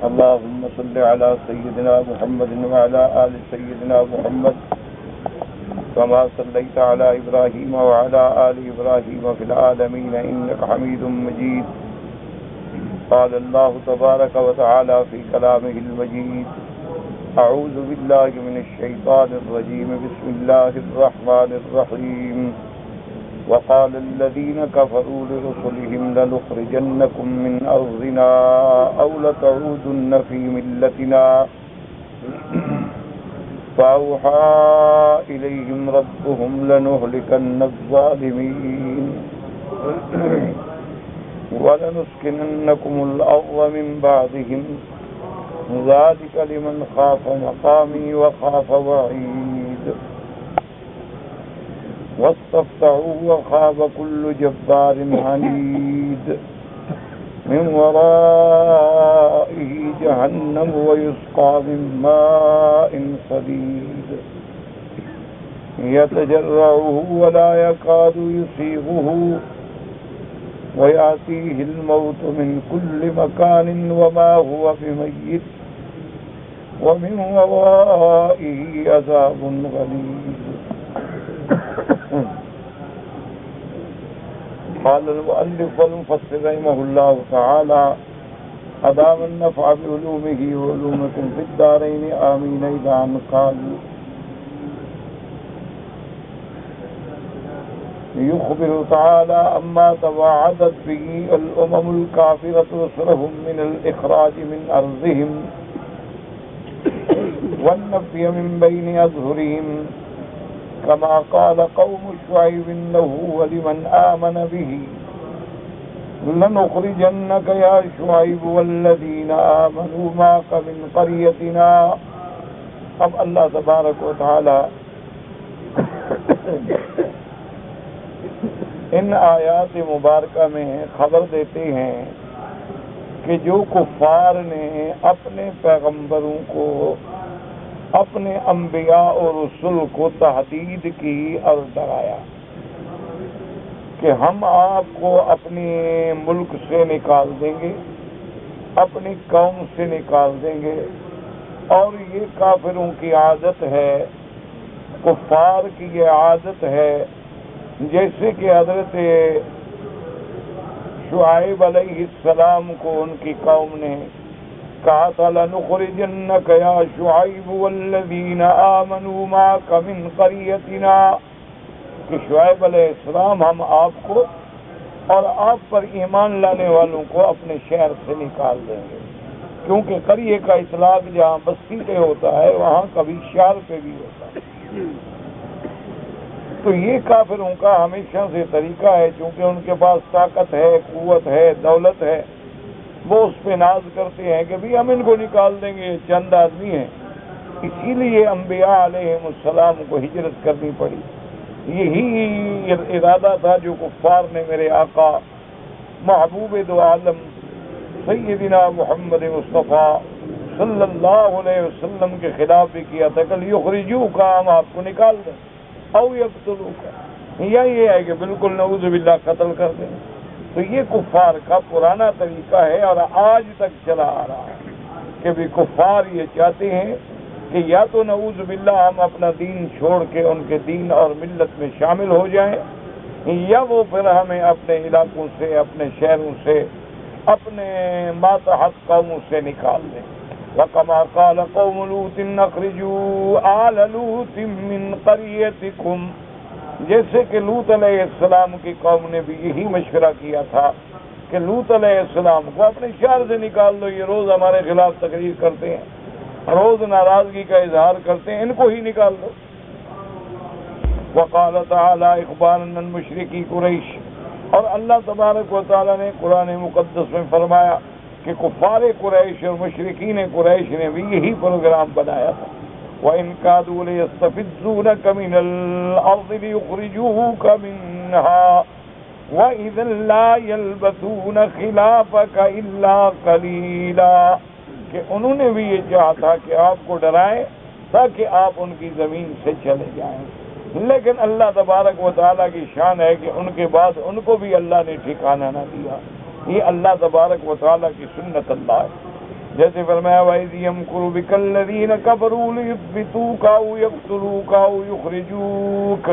اللهم صل على سيدنا محمد وعلى آل سيدنا محمد كما صليت على إبراهيم وعلى آل إبراهيم في العالمين إنك حميد مجيد. قال الله تبارك وتعالى في كلامه المجيد: أعوذ بالله من الشيطان الرجيم بسم الله الرحمن الرحيم. وقال الذين كفروا لرسلهم لنخرجنكم من أرضنا أو لتعودن في ملتنا فأوحى إليهم ربهم لنهلكن الظالمين ولنسكننكم الأرض من بعدهم ذلك لمن خاف مقامي وخاف وعيد. واستفتحوا وخاب كل جبار عنيد من ورائه جهنم ويسقى من ماء صديد يتجرعه ولا يكاد يصيبه ويأتيه الموت من كل مكان وما هو بميت ومن ورائه عذاب غليظ. قال المؤلف والمفسر رحمه الله تعالى: أدام النفع بعلومه وعلومكم في الدارين آمين. إلى أن قال: يخبر تعالى أما تواعدت به الأمم الكافرة رسلهم من الإخراج من أرضهم والنفي من بين أظهرهم، كما قال قوم شعيب له ولمن آمن به: لنخرجنك يا شعيب والذين آمنوا معك من قريتنا. اب اللہ تبارک و تعالی ان آیات مبارکہ میں خبر دیتے ہیں کہ جو کفار نے اپنے پیغمبروں کو، اپنے انبیاء اور رسول کو تہدید کی اور ڈرایا کہ ہم آپ کو اپنے ملک سے نکال دیں گے، اپنی قوم سے نکال دیں گے. اور یہ کافروں کی عادت ہے، کفار کی یہ عادت ہے، جیسے کہ حضرت شعیب علیہ السلام کو ان کی قوم نے کہا تھا: لَنُخْرِجَنَّكَ يَا شُعَيْبُ وَالَّذِينَ آمَنُوا مَعَكَ مِنْ قَرْيَتِنَا، کہ شعیب علیہ السلام ہم آپ کو اور آپ پر ایمان لانے والوں کو اپنے شہر سے نکال دیں گے. کیونکہ قریے کا اطلاق جہاں بستی پہ ہوتا ہے وہاں کبھی شہر پہ بھی ہوتا ہے. تو یہ کافروں کا ہمیشہ سے طریقہ ہے، چونکہ ان کے پاس طاقت ہے، قوت ہے، دولت ہے، وہ اس پہ ناز کرتے ہیں کہ بھی ہم ان کو نکال دیں گے، چند آدمی ہیں. اسی لیے انبیاء علیہ السلام کو ہجرت کرنی پڑی. یہی ارادہ تھا جو کفار نے میرے آقا محبوب دو عالم سیدنا محمد مصطفیٰ صلی اللہ علیہ وسلم کے خلاف بھی کیا تھا کہ یخرجوک، ہم آپ کو نکال دیں، او یقتلوک، یا یہ ہے کہ بالکل نعوذ باللہ قتل کر دیں. تو یہ کفار کا پرانا طریقہ ہے اور آج تک چلا آ رہا ہے کہ بھی کفار یہ چاہتے ہیں کہ یا تو نعوذ باللہ ہم اپنا دین چھوڑ کے ان کے دین اور ملت میں شامل ہو جائیں، یا وہ پھر ہمیں اپنے علاقوں سے، اپنے شہروں سے، اپنے ماتحت قوموں سے نکال دیں. وَكَمَا قَالَ قَوْمُ لُوطٍ أَخْرِجُوا آلَ لُوطٍ مِّن قَرْيَتِكُمْ، جیسے کہ لوط علیہ السلام کی قوم نے بھی یہی مشورہ کیا تھا کہ لوط علیہ السلام کو اپنے شہر سے نکال دو، یہ روز ہمارے خلاف تقریر کرتے ہیں، روز ناراضگی کا اظہار کرتے ہیں، ان کو ہی نکال دو. وقال تعالی اخبارا عن مشرکی قریش، اور اللہ تبارک و تعالی نے قرآن مقدس میں فرمایا کہ کفار قریش اور مشرکین قریش نے بھی یہی پروگرام بنایا تھا. وَإِن كَادُوا لَيَسْتَفِزُّونَكَ مِنَ الْأَرْضِ لِيُخْرِجُوكَ مِنْهَا وَإِذًا لَا يَلْبَثُونَ خِلَافَكَ إِلَّا قَلِيلًا، کہ انہوں نے بھی یہ چاہا تھا کہ آپ کو ڈرائیں تاکہ آپ ان کی زمین سے چلے جائیں. لیکن اللہ تبارک و تعالیٰ کی شان ہے کہ ان کے بعد ان کو بھی اللہ نے ٹھکانہ نہ دیا. یہ اللہ تبارک و تعالیٰ کی سنت اللہ ہے. جیسے فرمایا وَإِذْ يَمْكُرُ بِكَ الَّذِينَ كَفَرُوا لِيُثْبِتُوكَ أَوْ يَقْتُلُوكَ أَوْ يُخْرِجُوكَ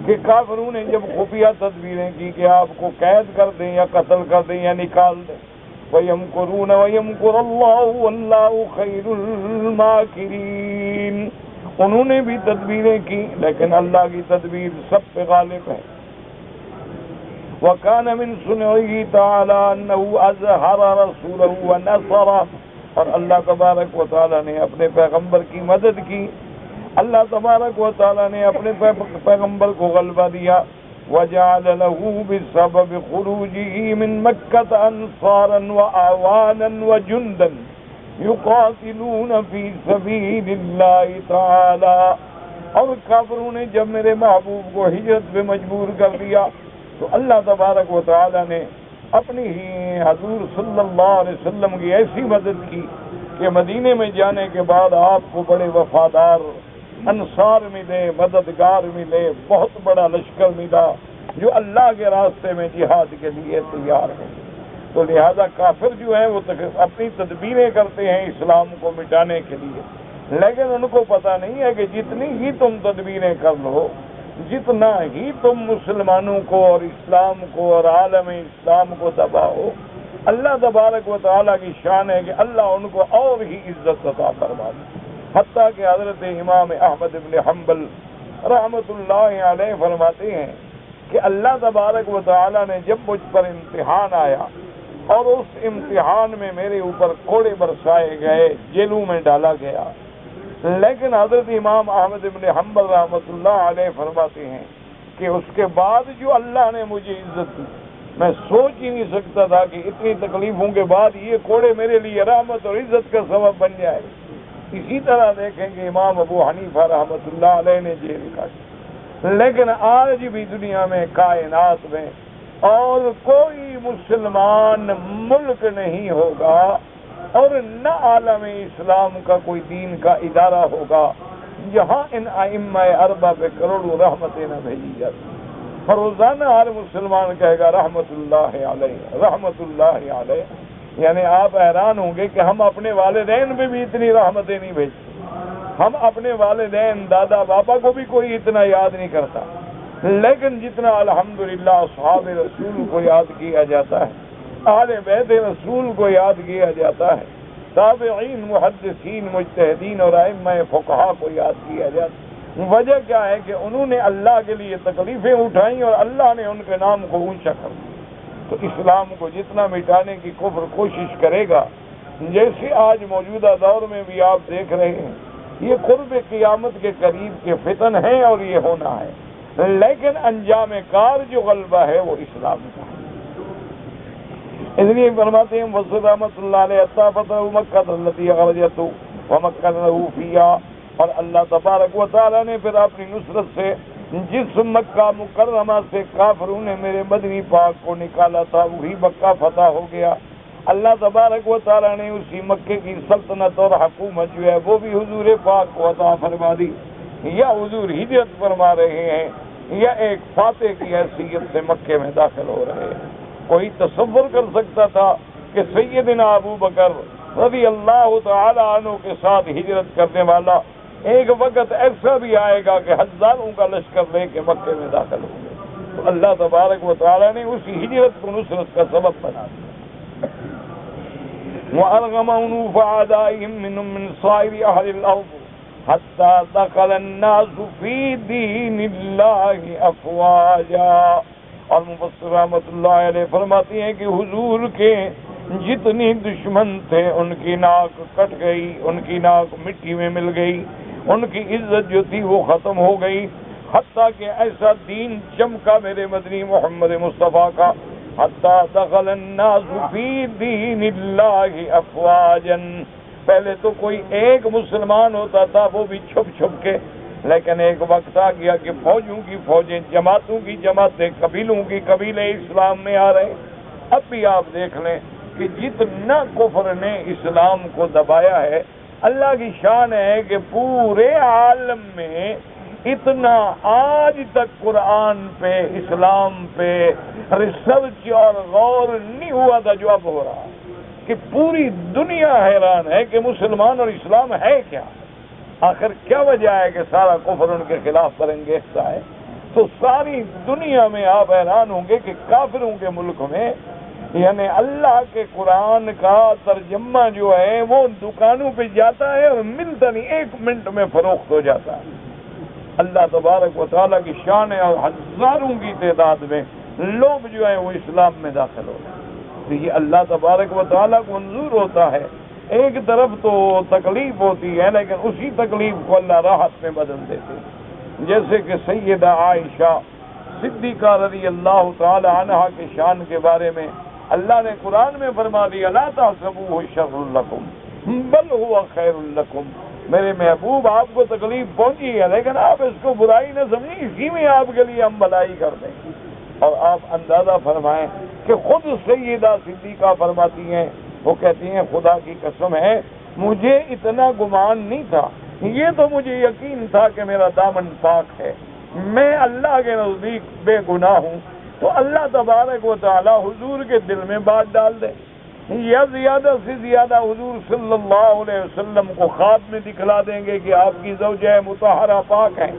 کہ کافروں نے جب خفیہ تدبیریں کی کہ آپ کو قید کر دیں یا قتل کر دیں یا نکال دیں، وَيَمْكُرُونَ وَيَمْكُرُ اللَّهُ وَاللَّهُ خَيْرُ الْمَاكِرِينَ، انہوں نے بھی تدبیریں کی لیکن اللہ کی تدبیر سب پہ غالب ہے۔ وَكَانَ مِن صُنْعِهِ تَعَالَىٰ أَنَّهُ أَظْهَرَ رَسُولَهُ وَنَصَرَهُ، اور اللہ تبارک و تعالیٰ نے اپنے پیغمبر کی مدد کی، اللہ تبارک و تعالیٰ نے اپنے پیغمبر کو غلبہ دیا۔ وَجَعَلَ لَهُ بِسَبَبِ خُرُوجِهِ مِن مَكَّةَ أَنصَارًا وَأَعْوَانًا وَجُنْدًا يُقَاتِلُونَ فِي سَبِيلِ اللَّهِ تَعَالَىٰ، اور کافروں نے جب میرے محبوب کو ہجرت پہ مجبور کر دیا تو اللہ تبارک و تعالیٰ نے اپنی ہی حضور صلی اللہ علیہ وسلم کی ایسی مدد کی کہ مدینے میں جانے کے بعد آپ کو بڑے وفادار انصار ملے، مددگار ملے، بہت بڑا لشکر ملا جو اللہ کے راستے میں جہاد کے لیے تیار ہے۔ تو لہذا کافر جو ہیں وہ اپنی تدبیریں کرتے ہیں اسلام کو مٹانے کے لیے، لیکن ان کو پتہ نہیں ہے کہ جتنی ہی تم تدبیریں کر لو، جتنا ہی تم مسلمانوں کو اور اسلام کو اور عالم اسلام کو دباؤ، اللہ تبارک و تعالیٰ کی شان ہے کہ اللہ ان کو اور ہی عزت عطا فرما دے۔ حتیٰ کہ حضرت امام احمد بن حنبل رحمۃ اللہ علیہ فرماتے ہیں کہ اللہ تبارک و تعالیٰ نے جب مجھ پر امتحان آیا اور اس امتحان میں میرے اوپر کوڑے برسائے گئے، جیلوں میں ڈالا گیا، لیکن حضرت امام احمد بن حنبل رحمۃ اللہ علیہ فرماتے ہیں کہ اس کے بعد جو اللہ نے مجھے عزت دی، میں سوچ ہی نہیں سکتا تھا کہ اتنی تکلیفوں کے بعد یہ کوڑے میرے لیے رحمت اور عزت کا سبب بن جائے۔ اسی طرح دیکھیں کہ امام ابو حنیفہ رحمۃ اللہ علیہ نے جیل کاٹی، لیکن آج بھی دنیا میں کائنات میں اور کوئی مسلمان ملک نہیں ہوگا اور نہ عالم اسلام کا کوئی دین کا ادارہ ہوگا جہاں ان ائمہ اربعہ پہ کروڑوں رحمتیں نہ بھیجی جاتی۔ روزانہ ہر مسلمان کہے گا رحمت اللہ علیہ، رحمت اللہ علیہ، یعنی آپ حیران ہوں گے کہ ہم اپنے والدین پہ بھی اتنی رحمتیں نہیں بھیجتے، ہم اپنے والدین دادا بابا کو بھی کوئی اتنا یاد نہیں کرتا، لیکن جتنا الحمدللہ اصحاب رسول کو یاد کیا جاتا ہے، اہل بیت رسول کو یاد کیا جاتا ہے، تابعین، محدثین، مجتہدین اور ائمہ فقہا کو یاد کیا جاتا ہے۔ وجہ کیا ہے کہ انہوں نے اللہ کے لیے تکلیفیں اٹھائیں اور اللہ نے ان کے نام کو اونچا کر دیا۔ تو اسلام کو جتنا مٹانے کی کفر کوشش کرے گا، جیسے آج موجودہ دور میں بھی آپ دیکھ رہے ہیں، یہ قرب قیامت کے قریب کے فتن ہیں اور یہ ہونا ہے، لیکن انجام کار جو غلبہ ہے وہ اسلام کا ہے۔ اس لیے فرماتے ہیں وصل رحمۃ اللہ علیہ فتح مکہ التی اخرجتہ ومکنہ فیہا، اور اللہ تبارک و تعالیٰ نے پھر اپنی نصرت سے جس مکہ مکرمہ سے کافروں نے میرے مدنی پاک کو نکالا تھا وہی مکہ فتح ہو گیا۔ اللہ تبارک و تعالیٰ نے اسی مکے کی سلطنت اور حکومت جو ہے وہ بھی حضور پاک کو عطا فرما دی۔ یا حضور ہجرت فرما رہے ہیں یا ایک فاتح کی حیثیت سے مکے میں داخل ہو رہے ہیں۔ کوئی تصور کر سکتا تھا کہ سیدنا ابو بکر رضی اللہ تعالی عنہ کے ساتھ ہجرت کرنے والا ایک وقت ایسا بھی آئے گا کہ ہزاروں کا لشکر لے کے مکے میں داخل ہوں گے؟ تو اللہ تبارک و تعالی نے اسی ہجرت کو نصرت کا سبب بنا دیا۔ وَأَرْغَمَ أُنُوفَ أَعْدَائِهِمْ مِنْهُمْ مِنْ صَائِرِ أَهْلِ الْأَرْضِ حَتَّى دَخَلَ النَّاسُ فِي دِينِ اللَّهِ أَفْوَاجًا، اور مفسر رحمۃ اللہ علیہ فرماتے ہیں کہ حضور کے جتنی دشمن تھے ان کی ناک کٹ گئی، ان کی ناک مٹی میں مل گئی، ان کی عزت جو تھی وہ ختم ہو گئی، حتیٰ کہ ایسا دین چمکا میرے مدنی محمد مصطفیٰ کا، حتیٰ دخل الناس فی دین اللہ افواجا، پہلے تو کوئی ایک مسلمان ہوتا تھا وہ بھی چھپ چھپ کے، لیکن ایک وقت آ گیا کہ فوجوں کی فوجیں، جماعتوں کی جماعتیں، قبیلوں کی قبیلے اسلام میں آ رہے۔ اب بھی آپ دیکھ لیں کہ جتنا کفر نے اسلام کو دبایا ہے، اللہ کی شان ہے کہ پورے عالم میں اتنا آج تک قرآن پہ، اسلام پہ ریسرچ اور غور نہیں ہوا تھا جو اب ہو رہا۔ کہ پوری دنیا حیران ہے کہ مسلمان اور اسلام ہے کیا، آخر کیا وجہ ہے کہ سارا کفر ان کے خلاف برانگیزتا ہے؟ تو ساری دنیا میں آپ حیران ہوں گے کہ کافروں کے ملک میں یعنی اللہ کے قرآن کا ترجمہ جو ہے وہ دکانوں پہ جاتا ہے اور ملتا نہیں، 1 منٹ میں فروخت ہو جاتا ہے۔ اللہ تبارک و تعالیٰ کی شان ہے، اور ہزاروں کی تعداد میں لوگ جو ہیں وہ اسلام میں داخل ہو رہے ہیں۔ تو یہ اللہ تبارک و تعالیٰ کو منظور ہوتا ہے۔ ایک طرف تو تکلیف ہوتی ہے لیکن اسی تکلیف کو اللہ راحت میں بدل دیتے ہیں، جیسے کہ سیدہ عائشہ صدیقہ رضی اللہ تعالی عنہا کے شان کے بارے میں اللہ نے قرآن میں فرما دیا، لا تحسبوہ شر لکم بل ہوا خیر لکم، میرے محبوب آپ کو تکلیف پہنچی ہے لیکن آپ اس کو برائی نہ سمجھیں، اسی میں آپ کے لیے ہم بھلائی کر دیں گے۔ اور آپ اندازہ فرمائیں کہ خود سیدہ صدیقہ فرماتی ہیں، وہ کہتی ہیں خدا کی قسم ہے مجھے اتنا گمان نہیں تھا، یہ تو مجھے یقین تھا کہ میرا دامن پاک ہے، میں اللہ کے نزدیک بے گناہ ہوں، تو اللہ تبارک و تعالی حضور کے دل میں بات ڈال دے یا زیادہ سے زیادہ حضور صلی اللہ علیہ وسلم کو خواب میں دکھلا دیں گے کہ آپ کی زوجہ مطہرہ پاک ہیں،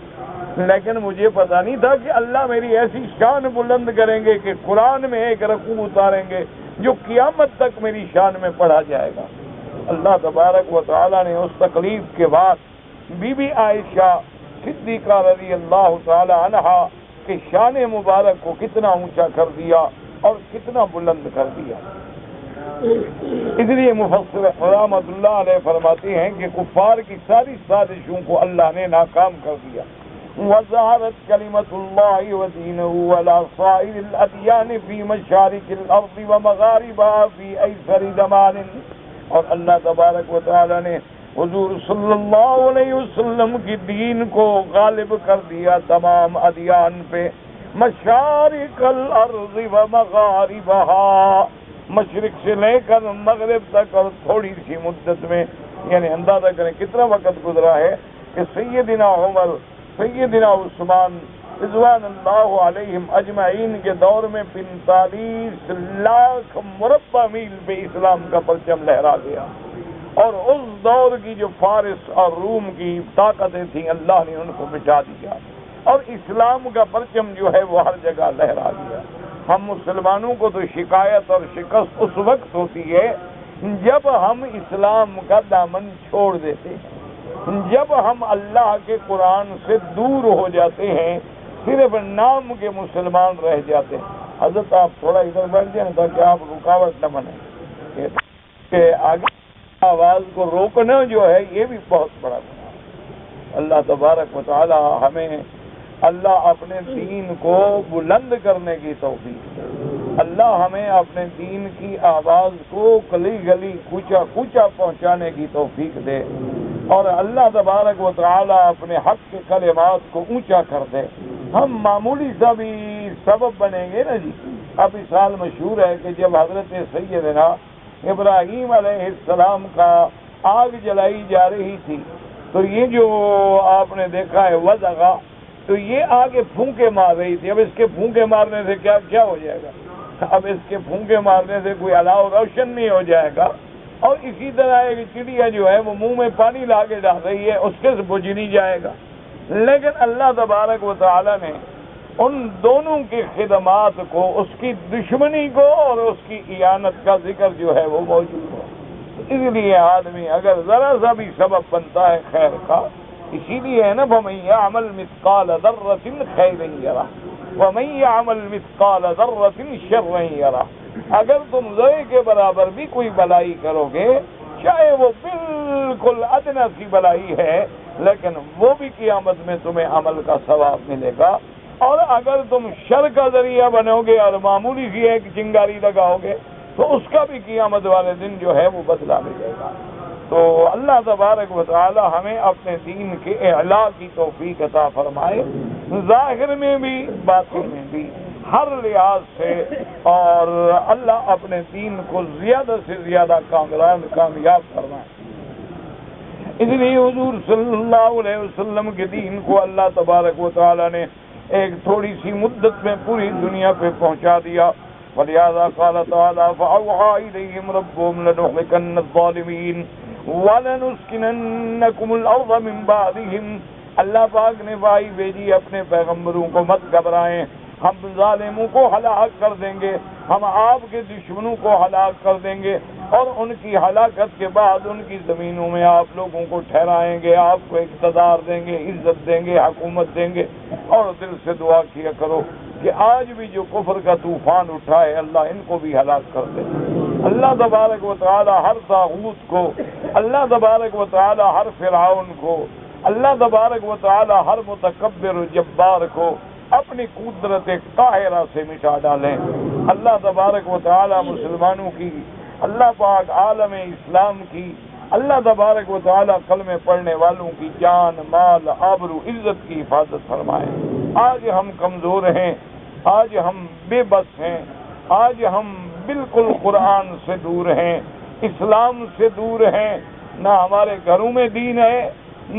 لیکن مجھے پتا نہیں تھا کہ اللہ میری ایسی شان بلند کریں گے کہ قرآن میں ایک رکوع اتاریں گے جو قیامت تک میری شان میں پڑھا جائے گا۔ اللہ تبارک و تعالی نے اس تکلیف کے بعد بی بی عائشہ صدیقہ رضی اللہ تعالی عنہا کہ شان مبارک کو کتنا اونچا کر دیا اور کتنا بلند کر دیا۔ اس لیے مفسر رحمۃ اللہ علیہ فرماتے ہیں کہ کفار کی ساری سازشوں کو اللہ نے ناکام کر دیا۔ وَظَهَرَتْ كَلِمَةُ اللَّهِ وَدِينُهُ عَلَى سَائِرِ الْأَدْيَانِ فِي مَشَارِقِ الْأَرْضِ وَمَغَارِبِهَا فِي أَيْسَرِ زَمَانٍ، اور اللہ تبارک و تعالی نے حضور صلی اللہ علیہ وسلم کی دین کو غالب کر دیا تمام ادیان پہ، مشارق الارض و مغاربها، مشرق سے لے کر مغرب تک، اور تھوڑی سی مدت میں یعنی اندازہ کریں کتنا وقت گزرا ہے کہ سیدنا عمر، سیدنا عثمان رضوان اللہ علیہم اجمعین کے دور میں 45 لاکھ مربع میل پہ اسلام کا پرچم لہرا گیا، اور اس دور کی جو فارس اور روم کی طاقتیں تھیں اللہ نے ان کو مٹا دیا، اور اسلام کا پرچم جو ہے وہ ہر جگہ لہرا گیا۔ ہم مسلمانوں کو تو شکایت اور شکست اس وقت ہوتی ہے جب ہم اسلام کا دامن چھوڑ دیتے ہیں، جب ہم اللہ کے قرآن سے دور ہو جاتے ہیں، صرف نام کے مسلمان رہ جاتے ہیں۔ حضرت آپ تھوڑا ادھر بیٹھ جائیں تاکہ آپ رکاوٹ نہ بنے، کہ آگے آواز کو روکنا جو ہے یہ بھی بہت بڑا گناہ ہے۔ اللہ تبارک و تعالی ہمیں اللہ اپنے دین کو بلند کرنے کی توفیق دے، اللہ ہمیں اپنے دین کی آواز کو گلی گلی کوچا کوچا پہنچانے کی توفیق دے، اور اللہ تبارک و تعالی اپنے حق کے کلمات کو اونچا کر دے۔ ہم معمولی سا بھی سبب بنیں گے نا جی۔ اب اس حال مشہور ہے کہ جب حضرت سیدنا ابراہیم علیہ السلام کا آگ جلائی جا رہی تھی تو یہ جو آپ نے دیکھا ہے وضع، تو یہ آگے پھونکے مار رہی تھی۔ اب اس کے پھونکے مارنے سے کیا ہو جائے گا؟ اب اس کے پھونکے مارنے سے کوئی الاؤ روشن نہیں ہو جائے گا، اور اسی طرح ایک چڑیا جو ہے وہ منہ میں پانی لا کے ڈال رہی ہے، اس کے سے بجھ نہیں جائے گا۔ لیکن اللہ تبارک و تعالی نے ان دونوں کی خدمات کو، اس کی دشمنی کو اور اس کی اعانت کا ذکر جو ہے وہ موجود ہے۔ اس لیے آدمی اگر ذرا سا بھی سبب بنتا ہے خیر کا، اسی لیے ہے نا فَمَن يَعْمَلْ مِثْقَالَ ذَرَّةٍ خَيْرًا يَرَهُ وَمَن يَعْمَلْ مِثْقَالَ ذَرَّةٍ شَرًّا يَرَهُ، اگر تم ذرے کے برابر بھی کوئی بلائی کرو گے، چاہے وہ بالکل ادنا سی بلائی ہے، لیکن وہ بھی قیامت میں تمہیں عمل کا ثواب ملے گا، اور اگر تم شر کا ذریعہ بنو گے اور معمولی سی ایک چنگاری لگاؤ گے تو اس کا بھی قیامت والے دن جو ہے وہ بدلہ ملے گا۔ تو اللہ تبارک و تعالی ہمیں اپنے دین کے اعلاء کی توفیق عطا فرمائے، ظاہر میں بھی باطن میں بھی، ہر لحاظ سے، اور اللہ اپنے دین کو زیادہ سے زیادہ کامیاب فرمائے۔ اس لیے حضور صلی اللہ علیہ وسلم کے دین کو اللہ تبارک و تعالی نے ایک تھوڑی سی مدت میں پوری دنیا پہ پہنچا دیا۔ فلهذا قال تعالى فأوحى إليهم ربهم لنهلكن الظالمين وَلَنُسْكِنَنَّكُمُ الْأَرْضَ مِنْ بَعْدِهِمْ. اللہ پاک نے وحی بھیجی اپنے پیغمبروں کو مت گھبرائیں، ہم ظالموں کو ہلاک کر دیں گے، ہم آپ کے دشمنوں کو ہلاک کر دیں گے، اور ان کی ہلاکت کے بعد ان کی زمینوں میں آپ لوگوں کو ٹھہرائیں گے، آپ کو اقتدار دیں گے، عزت دیں گے، حکومت دیں گے. اور دل سے دعا کیا کرو کہ آج بھی جو کفر کا طوفان اٹھا ہے اللہ ان کو بھی ہلاک کر دے. اللہ تبارک و تعالی ہر طاغوت کو، اللہ تبارک و تعالی ہر فرعون کو، اللہ تبارک و تعالی ہر متکبر و جبار کو اپنی قدرت قاہرہ سے مٹا ڈالیں. اللہ تبارک و تعالی مسلمانوں کی، اللہ پاک عالم اسلام کی، اللہ تبارک و تعالی کلمے پڑھنے والوں کی جان، مال، آبرو، عزت کی حفاظت فرمائیں. آج ہم کمزور ہیں، آج ہم بے بس ہیں، آج ہم بالکل قرآن سے دور ہیں، اسلام سے دور ہیں. نہ ہمارے گھروں میں دین ہے،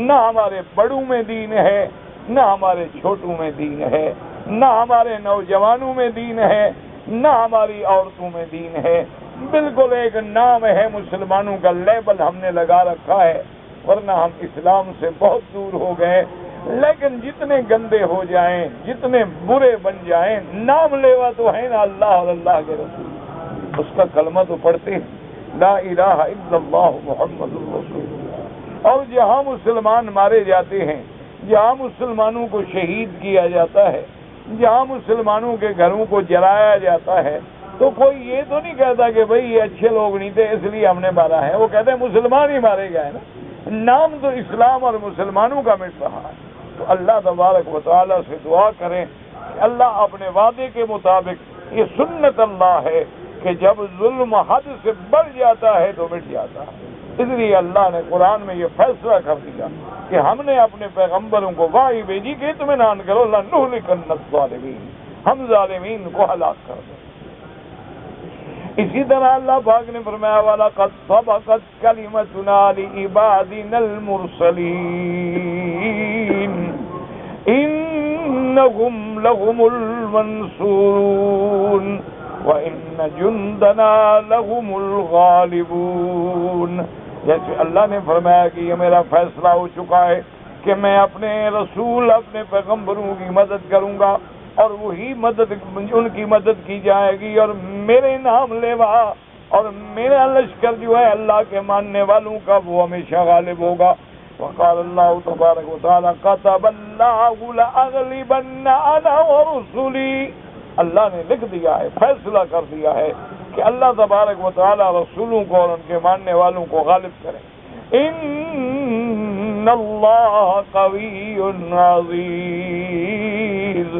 نہ ہمارے بڑوں میں دین ہے، نہ ہمارے چھوٹوں میں دین ہے، نہ ہمارے نوجوانوں میں دین ہے، نہ ہماری عورتوں میں دین ہے. بالکل ایک نام ہے مسلمانوں کا، لیبل ہم نے لگا رکھا ہے، ورنہ ہم اسلام سے بہت دور ہو گئے. لیکن جتنے گندے ہو جائیں، جتنے برے بن جائیں، نام لیوا تو ہے نا اللہ اور اللہ کے رسول، اس کا کلمہ تو پڑھتے ہیں، لا الہ الا اللہ محمد الرسول. اور جہاں مسلمان مارے جاتے ہیں، جہاں مسلمانوں کو شہید کیا جاتا ہے، جہاں مسلمانوں کے گھروں کو جلایا جاتا ہے، تو کوئی یہ تو نہیں کہتا کہ بھئی یہ اچھے لوگ نہیں تھے اس لیے ہم نے مارا ہے. وہ کہتے ہیں مسلمان ہی مارے گئے نا، نام تو اسلام اور مسلمانوں کا مٹ رہا ہے. تو اللہ تبارک و تعالیٰ سے دعا کریں کہ اللہ اپنے وعدے کے مطابق، یہ سنت اللہ ہے کہ جب ظلم حد سے بڑھ جاتا ہے تو مٹ جاتا ہے. اس لیے اللہ نے قرآن میں یہ فیصلہ کر دیا کہ ہم نے اپنے پیغمبروں کو وحی بھیجی کہ اطمینان کرو، لَنُهْلِكَنَّ الظَّالِمِينَ، ہم ظالمین کو ہلاک کر دیں. اسی طرح اللہ پاک نے فرمایا وَلَقَدْ سَبَقَتْ كَلِمَتُنَا لِعِبَادِنَا الْمُرْسَلِينَ إِنَّهُمْ لَهُمُ الْمَنْصُورُونَ وَإِنَّ جُنْدَنَا لَهُمُ الْغَالِبُونَ. جیسے اللہ نے فرمایا کہ یہ میرا فیصلہ ہو چکا ہے کہ میں اپنے رسول، اپنے پیغمبروں کی مدد کروں گا، اور وہی مدد، ان کی مدد کی جائے گی، اور میرے نام لیوا اور میرا لشکر جو ہے اللہ کے ماننے والوں کا وہ ہمیشہ غالب ہوگا. وقال اللہ تبارک و تعالی كتب اللہ لأغلبن انا ورسلی. اللہ نے لکھ دیا ہے، فیصلہ کر دیا ہے کہ اللہ تبارک و تعالی رسولوں کو اور ان کے ماننے والوں کو غالب کریں. ان اللہ قوی عزیز.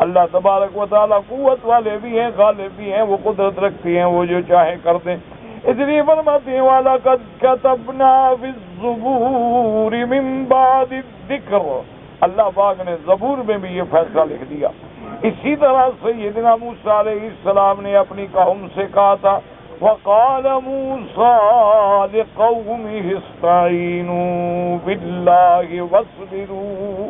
اللہ تبارک و تعالی قوت والے بھی ہیں، غالب بھی ہیں، وہ قدرت رکھتی ہیں، وہ جو چاہے کر دیں. اس لیے فرماتے ہیں وَلَقَدْ كَتَبْنَا فِي الزُّبُورِ مِن بَعْدِ الذِّكْرِ. اللہ پاک نے زبور میں بھی یہ فیصلہ لکھ دیا. اسی طرح سیدنا موسیٰ علیہ السلام نے اپنی قوم سے کہا تھا وَقَالَ مُوسَىٰ لِقَوْمِهِ اسْتَعِينُوا بِاللَّهِ وَاصْبِرُوا.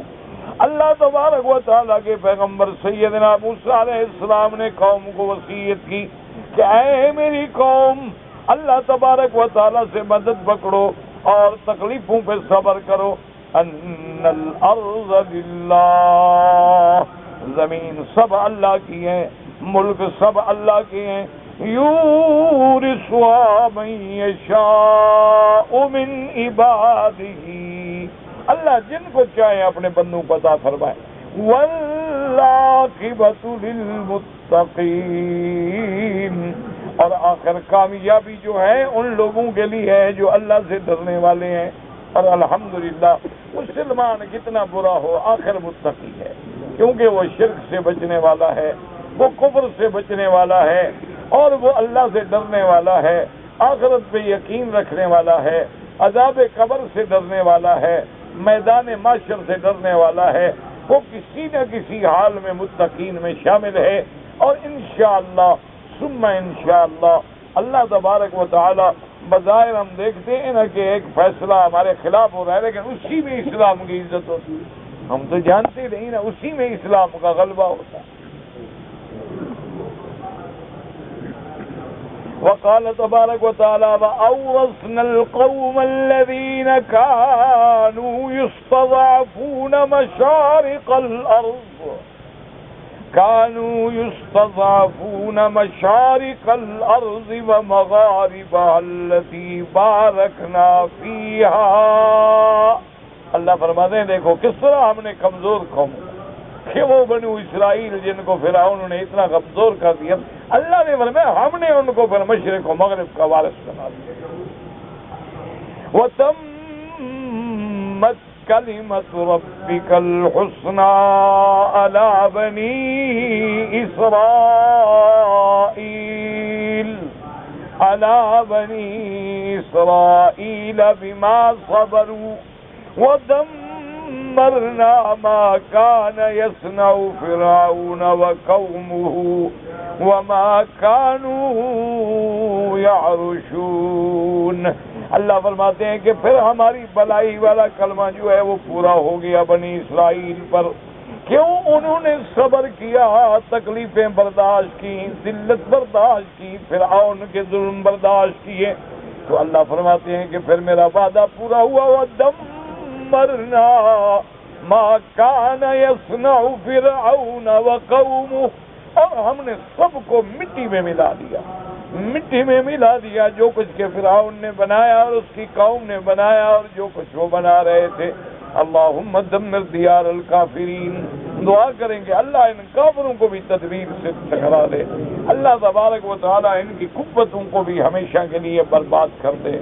اللہ تبارک و تعالیٰ کے پیغمبر سیدنا موسیٰ علیہ السلام نے قوم کو وصیت کی کہ اے میری قوم، اللہ تبارک و تعالیٰ سے مدد پکڑو اور تکلیفوں پہ صبر کرو. ان الارض للہ، زمین سب اللہ کی ہے، ملک سب اللہ کے ہیں. یورثها من یشاء من عبادہ، اللہ جن کو چاہے اپنے بندوں کو عطا فرمائے. والعاقبۃ للمتقین، اور آخر کامیابی جو ہے ان لوگوں کے لیے ہے جو اللہ سے ڈرنے والے ہیں. اور الحمدللہ مسلمان کتنا برا ہو آخر متقی ہے، کیونکہ وہ شرک سے بچنے والا ہے، وہ کفر سے بچنے والا ہے، اور وہ اللہ سے ڈرنے والا ہے، آخرت پہ یقین رکھنے والا ہے، عذاب قبر سے ڈرنے والا ہے، میدان محشر سے ڈرنے والا ہے. وہ کسی نہ کسی حال میں متقین میں شامل ہے. اور انشاءاللہ ثم انشاءاللہ اللہ تبارک و تعالی، بظاہر ہم دیکھتے ہیں نا کہ ایک فیصلہ ہمارے خلاف ہو رہا ہے، لیکن اسی میں اسلام کی عزت ہوتی ہے. ہم تو جانتے نہیں نا، اسی میں اسلام کا غلبہ ہوتا ہے. وقال تبارک و تعالی وأورثنا القوم الذين كانوا يستضعفون مشارق الأرض ومغاربها التي باركنا فيها. اللہ فرماتے ہیں دیکھو کس طرح ہم نے کمزور قوم کہ وہ بنو اسرائیل جن کو فرعون نے اتنا کمزور کر دیا، اللہ نے فرمایا ہم نے ان کو پھر مشرق و مغرب کا وارث بنا دیا. وَتَمَّتْ كَلِمَةُ رَبِّكَ الْحُسْنَى عَلَى بَنِي إِسْرَائِيلَ بِمَا صَبَرُوا ودمرنا ما كان يصنع فرعون وقومه وما كانوا يعرشون. اللہ فرماتے ہیں کہ پھر ہماری بلائی والا کلمہ جو ہے وہ پورا ہو گیا بنی اسرائیل پر. کیوں؟ انہوں نے صبر کیا، تکلیفیں برداشت کی، ذلت برداشت کی، فرعون کے ظلم برداشت کیے. تو اللہ فرماتے ہیں کہ پھر میرا وعدہ پورا ہوا. ودمرنا ما كان يصنع فرعون وقومه، اور ہم نے سب کو مٹی میں ملا دیا، مٹی میں ملا دیا جو کچھ کہ فرعون نے بنایا اور اس کی قوم نے بنایا اور جو کچھ وہ بنا رہے تھے. اللہم دمر دیار الکافرین. دعا کریں گے اللہ ان کافروں کو بھی تدبیر سے ٹکرا دے، اللہ تبارک و تعالی ان کی قوتوں کو بھی ہمیشہ کے لیے برباد کر دے.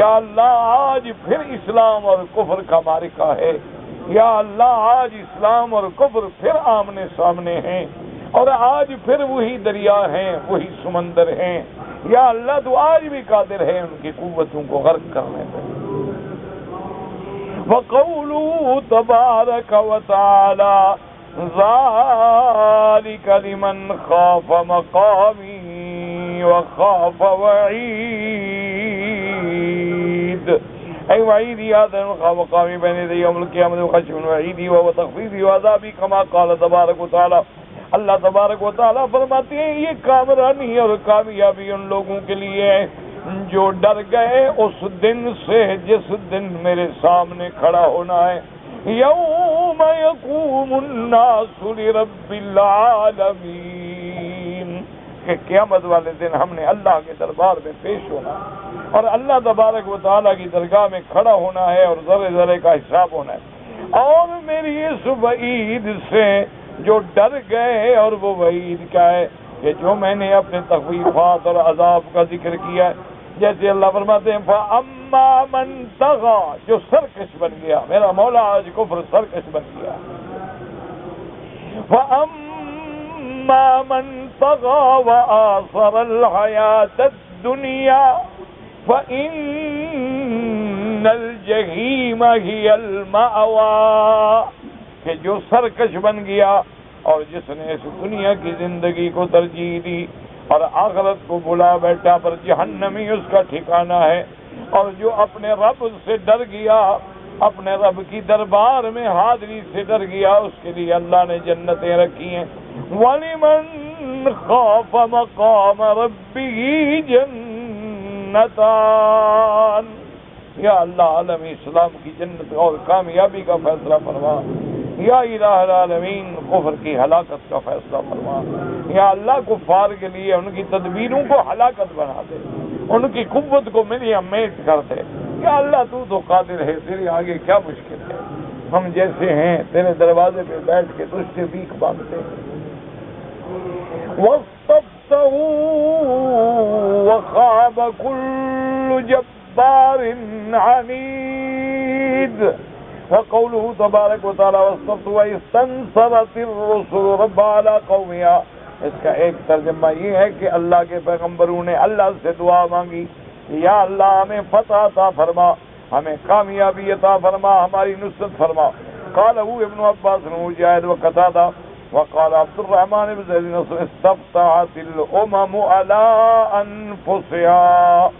یا اللہ آج پھر اسلام اور کفر کا معرکہ ہے. یا اللہ آج اسلام اور کفر پھر آمنے سامنے ہیں، اور آج پھر وہی دریا ہیں، وہی سمندر ہیں. یا اللہ تو آج بھی قادر ہے ان کی قوتوں کو غرق کرنے پہ. وَقَوْلُهُ تَبَارَكَ وَتَعَالَى ذَلِكَ لِمَنْ خَافَ مَقَامِي وَخَافَ وَعِيدِ. أي وعيدي هذا مقامي بين يدي يوم القيامة وخشم وعيدي وهو تخفيفي وعذابي كما قال تبارك وتعالى. اللہ تبارک و تعالیٰ فرماتے ہیں یہ کامرانی اور کامیابی ان لوگوں کے لیے ہے جو ڈر گئے اس دن سے جس دن میرے سامنے کھڑا ہونا ہے. یوم یقوم الناس لرب العالمین، کہ قیامت والے دن ہم نے اللہ کے دربار میں پیش ہونا اور اللہ تبارک و تعالیٰ کی درگاہ میں کھڑا ہونا ہے اور ذرے ذرے کا حساب ہونا ہے. اور میری اس وعید سے جو ڈر گئے، اور وہ وعید کیا ہے کہ جو میں نے اپنے تخویفات اور عذاب کا ذکر کیا ہے، جیسے اللہ فرماتے ہیں فَأَمَّا مَنْ طَغَى، جو سرکش بن گیا. میرا مولا آج کفر سرکش بن گیا. فَأَمَّا مَنْ طَغَى وَآثَرَ الْحَيَاةَ الدُّنْيَا فَإِنَّ الْجَحِيمَ هِيَ الْمَأْوَىٰ، کہ جو سرکش بن گیا اور جس نے اس دنیا کی زندگی کو ترجیح دی اور آخرت کو بلا بیٹھا، پر جہنمی اس کا ٹھکانہ ہے. اور جو اپنے رب سے ڈر گیا، اپنے رب کی دربار میں حاضری سے ڈر گیا، اس کے لیے اللہ نے جنتیں رکھی ہیں. وَلِمَنْ خَافَ مَقَامَ رَبِّهِ جَنَّتَانِ. یا اللہ عالم اسلام کی جنت اور کامیابی کا فیصلہ فرما. یا الہ العالمین کفر کی ہلاکت کا فیصلہ فرما. یا اللہ کفار کے لیے ان کی تدبیروں کو ہلاکت بنا دے، ان کی قوت کو میری امیت کر دے. یا اللہ تو قادر ہے، تیرے آگے کیا مشکل ہے. ہم جیسے ہیں تیرے دروازے پہ بیٹھ کے تجھ سے بھیک مانگتے ہیں. وَخَابَ كُلُّ جَبَّارٍ عَنِيدٍ. وقوله تبارک و تعالی واستفتوا واستنصرت الرسل رب علی قومها. اس کا ایک ترجمہ یہ ہے کہ اللہ کے پیغمبروں نے اللہ سے دعا مانگی، یا اللہ ہمیں فتح عطا فرما، ہمیں کامیابی عطا فرما، ہماری نصرت فرما. قالہ ابن عباس مجاہد وقتادہ وقال عبد الرحمن بن زید استفتحت الامم علی انفسها.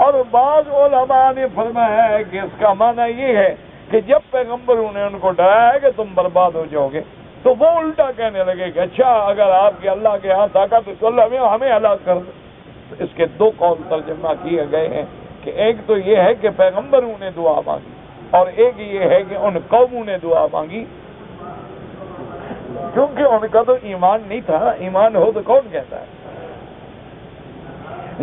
اور بعض علماء نے فرمایا ہے کہ اس کا معنی یہ ہے کہ جب پیغمبروں نے ان کو ڈرایا ہے کہ تم برباد ہو جاؤ گے، تو وہ الٹا کہنے لگے کہ اچھا اگر آپ کے اللہ کے ہاں طاقت ہے تو اللہ ہمیں ہلاک کر دے. اس کے دو قول ترجمہ کیے گئے ہیں کہ ایک تو یہ ہے کہ پیغمبروں نے دعا مانگی اور ایک یہ ہے کہ ان قوموں نے دعا مانگی، کیونکہ ان کا تو ایمان نہیں تھا، ایمان ہو تو کون کہتا ہے؟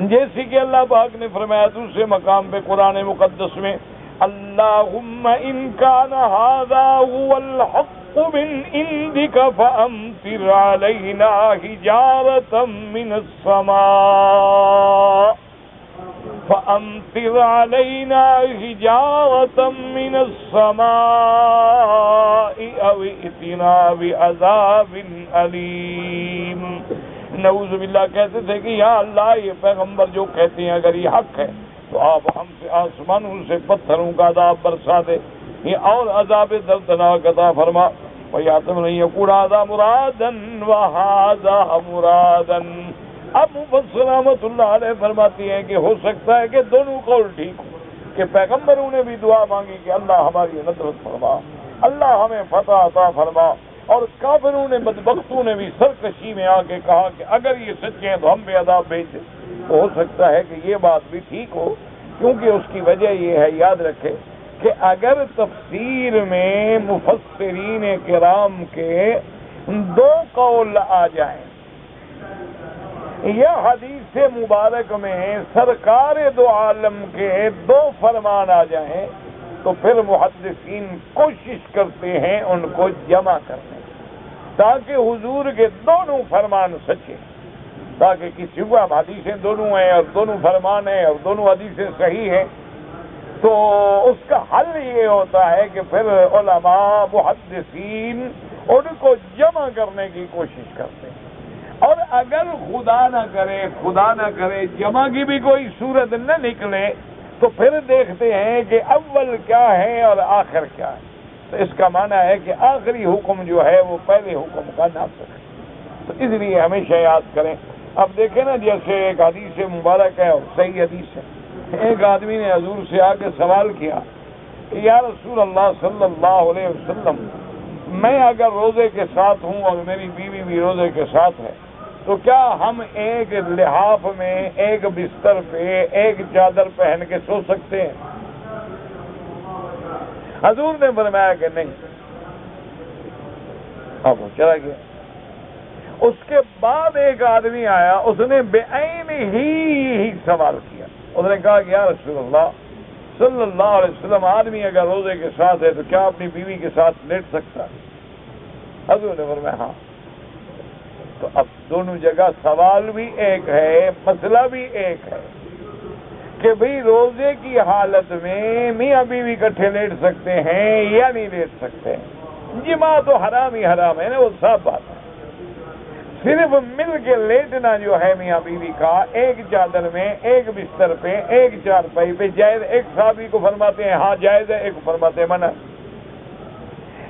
جیسے کہ اللہ پاک نے فرمایا دوسرے مقام پہ قرآن مقدس میں، اللہم ان کان ھذا ھو الحق من عندک فامطر علینا حجارۃ من السماء فامطر علینا حجارۃ من السماء او ائتنا بعذاب علیم۔ نعوذ باللہ کہتے تھے کہ یا اللہ یہ پیغمبر جو کہتے ہیں اگر یہ حق ہے تو آپ ہم سے آسمانوں سے پتھروں کا عذاب برسا دے، یہ اور عذاب دردناک عطا فرما۔ وَيَعْتَمْ يَقُولَ هَذَا مُرَادًا وَهَذَا مُرَادًا۔ اب مفسر رحمۃ اللہ علیہ فرماتی ہیں کہ ہو سکتا ہے کہ دونوں قول ٹھیک ہو، کہ پیغمبروں نے بھی دعا مانگی کہ اللہ ہماری نصرت فرما، اللہ ہمیں فتح عطا فرما، اور کافروں نے بدبختوں نے بھی سرکشی میں آ کے کہا کہ اگر یہ سچے ہیں تو ہم پہ عذاب بھیج دیں۔ تو ہو سکتا ہے کہ یہ بات بھی ٹھیک ہو، کیونکہ اس کی وجہ یہ ہے، یاد رکھے کہ اگر تفسیر میں مفسرین کرام کے دو قول آ جائیں یا حدیث مبارک میں سرکار دو عالم کے دو فرمان آ جائیں تو پھر محدثین کوشش کرتے ہیں ان کو جمع کرنے تاکہ حضور کے دونوں فرمان سچے، تاکہ کسی کو اب حدیثیں دونوں ہیں اور دونوں فرمان ہیں اور دونوں حدیثیں صحیح ہیں، تو اس کا حل یہ ہوتا ہے کہ پھر علماء محدثین ان کو جمع کرنے کی کوشش کرتے ہیں، اور اگر خدا نہ کرے جمع کی بھی کوئی صورت نہ نکلے تو پھر دیکھتے ہیں کہ اول کیا ہے اور آخر کیا ہے۔ تو اس کا معنی ہے کہ آخری حکم جو ہے وہ پہلے حکم کا ناسخ ہے، تو اس لیے ہمیشہ یاد کریں۔ اب دیکھیں نا، جیسے ایک حدیث مبارک ہے اور صحیح حدیث ہے، ایک آدمی نے حضور سے آ کے سوال کیا کہ یا رسول اللہ صلی اللہ علیہ وسلم، میں اگر روزے کے ساتھ ہوں اور میری بیوی بھی روزے کے ساتھ ہے تو کیا ہم ایک لحاف میں ایک بستر پہ ایک چادر پہن کے سو سکتے ہیں؟ حضور نے فرمایا کہ نہیں، اب وہ چلا گیا۔ اس کے بعد ایک آدمی آیا، اس نے بعین ہی سوال کیا، اس نے کہا کہ یا رسول اللہ صلی اللہ علیہ وسلم، آدمی اگر روزے کے ساتھ ہے تو کیا اپنی بیوی کے ساتھ لیٹ سکتا ہے؟ حضور نے فرمایا ہاں۔ تو اب دونوں جگہ سوال بھی ایک ہے، مسئلہ بھی ایک ہے کہ بھئی روزے کی حالت میں میاں بیوی اکٹھے لیٹ سکتے ہیں یا نہیں لیٹ سکتے ہیں؟ جماع تو حرام ہی حرام ہے نا، وہ صاف بات ہے۔ صرف مل کے لیٹنا جو ہے میاں بیوی کا ایک چادر میں ایک بستر پہ ایک چارپائی پہ جائز، ایک صحابی کو فرماتے ہیں ہاں جائز ہے، ایک کو فرماتے ہیں منع۔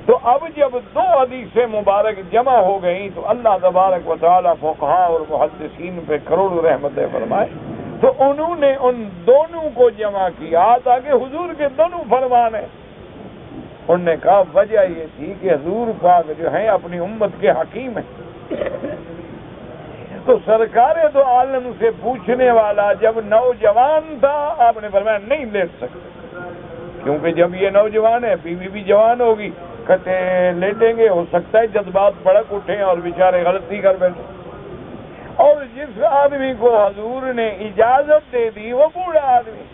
تو اب جب دو حدیثیں مبارک جمع ہو گئیں تو اللہ تبارک و تعالی فقہاء اور محدثین پہ کروڑوں رحمتیں فرمائے، تو انہوں نے ان دونوں کو جمع کیا تاکہ حضور کے دونوں فرمان ہیں۔ انہوں نے کہا وجہ یہ تھی کہ حضور پاک جو ہیں اپنی امت کے حکیم ہیں، تو سرکار دو عالم سے پوچھنے والا جب نوجوان تھا آپ نے فرمایا نہیں لیٹ سکتے، کیونکہ جب یہ نوجوان ہے بیوی بھی جوان ہوگی، کٹے لیٹیں گے، ہو سکتا ہے جذبات بڑک اٹھیں اور بیچارے غلطی کر بیٹھے۔ اور جس آدمی کو حضور نے اجازت دے دی وہ بوڑھا آدمی،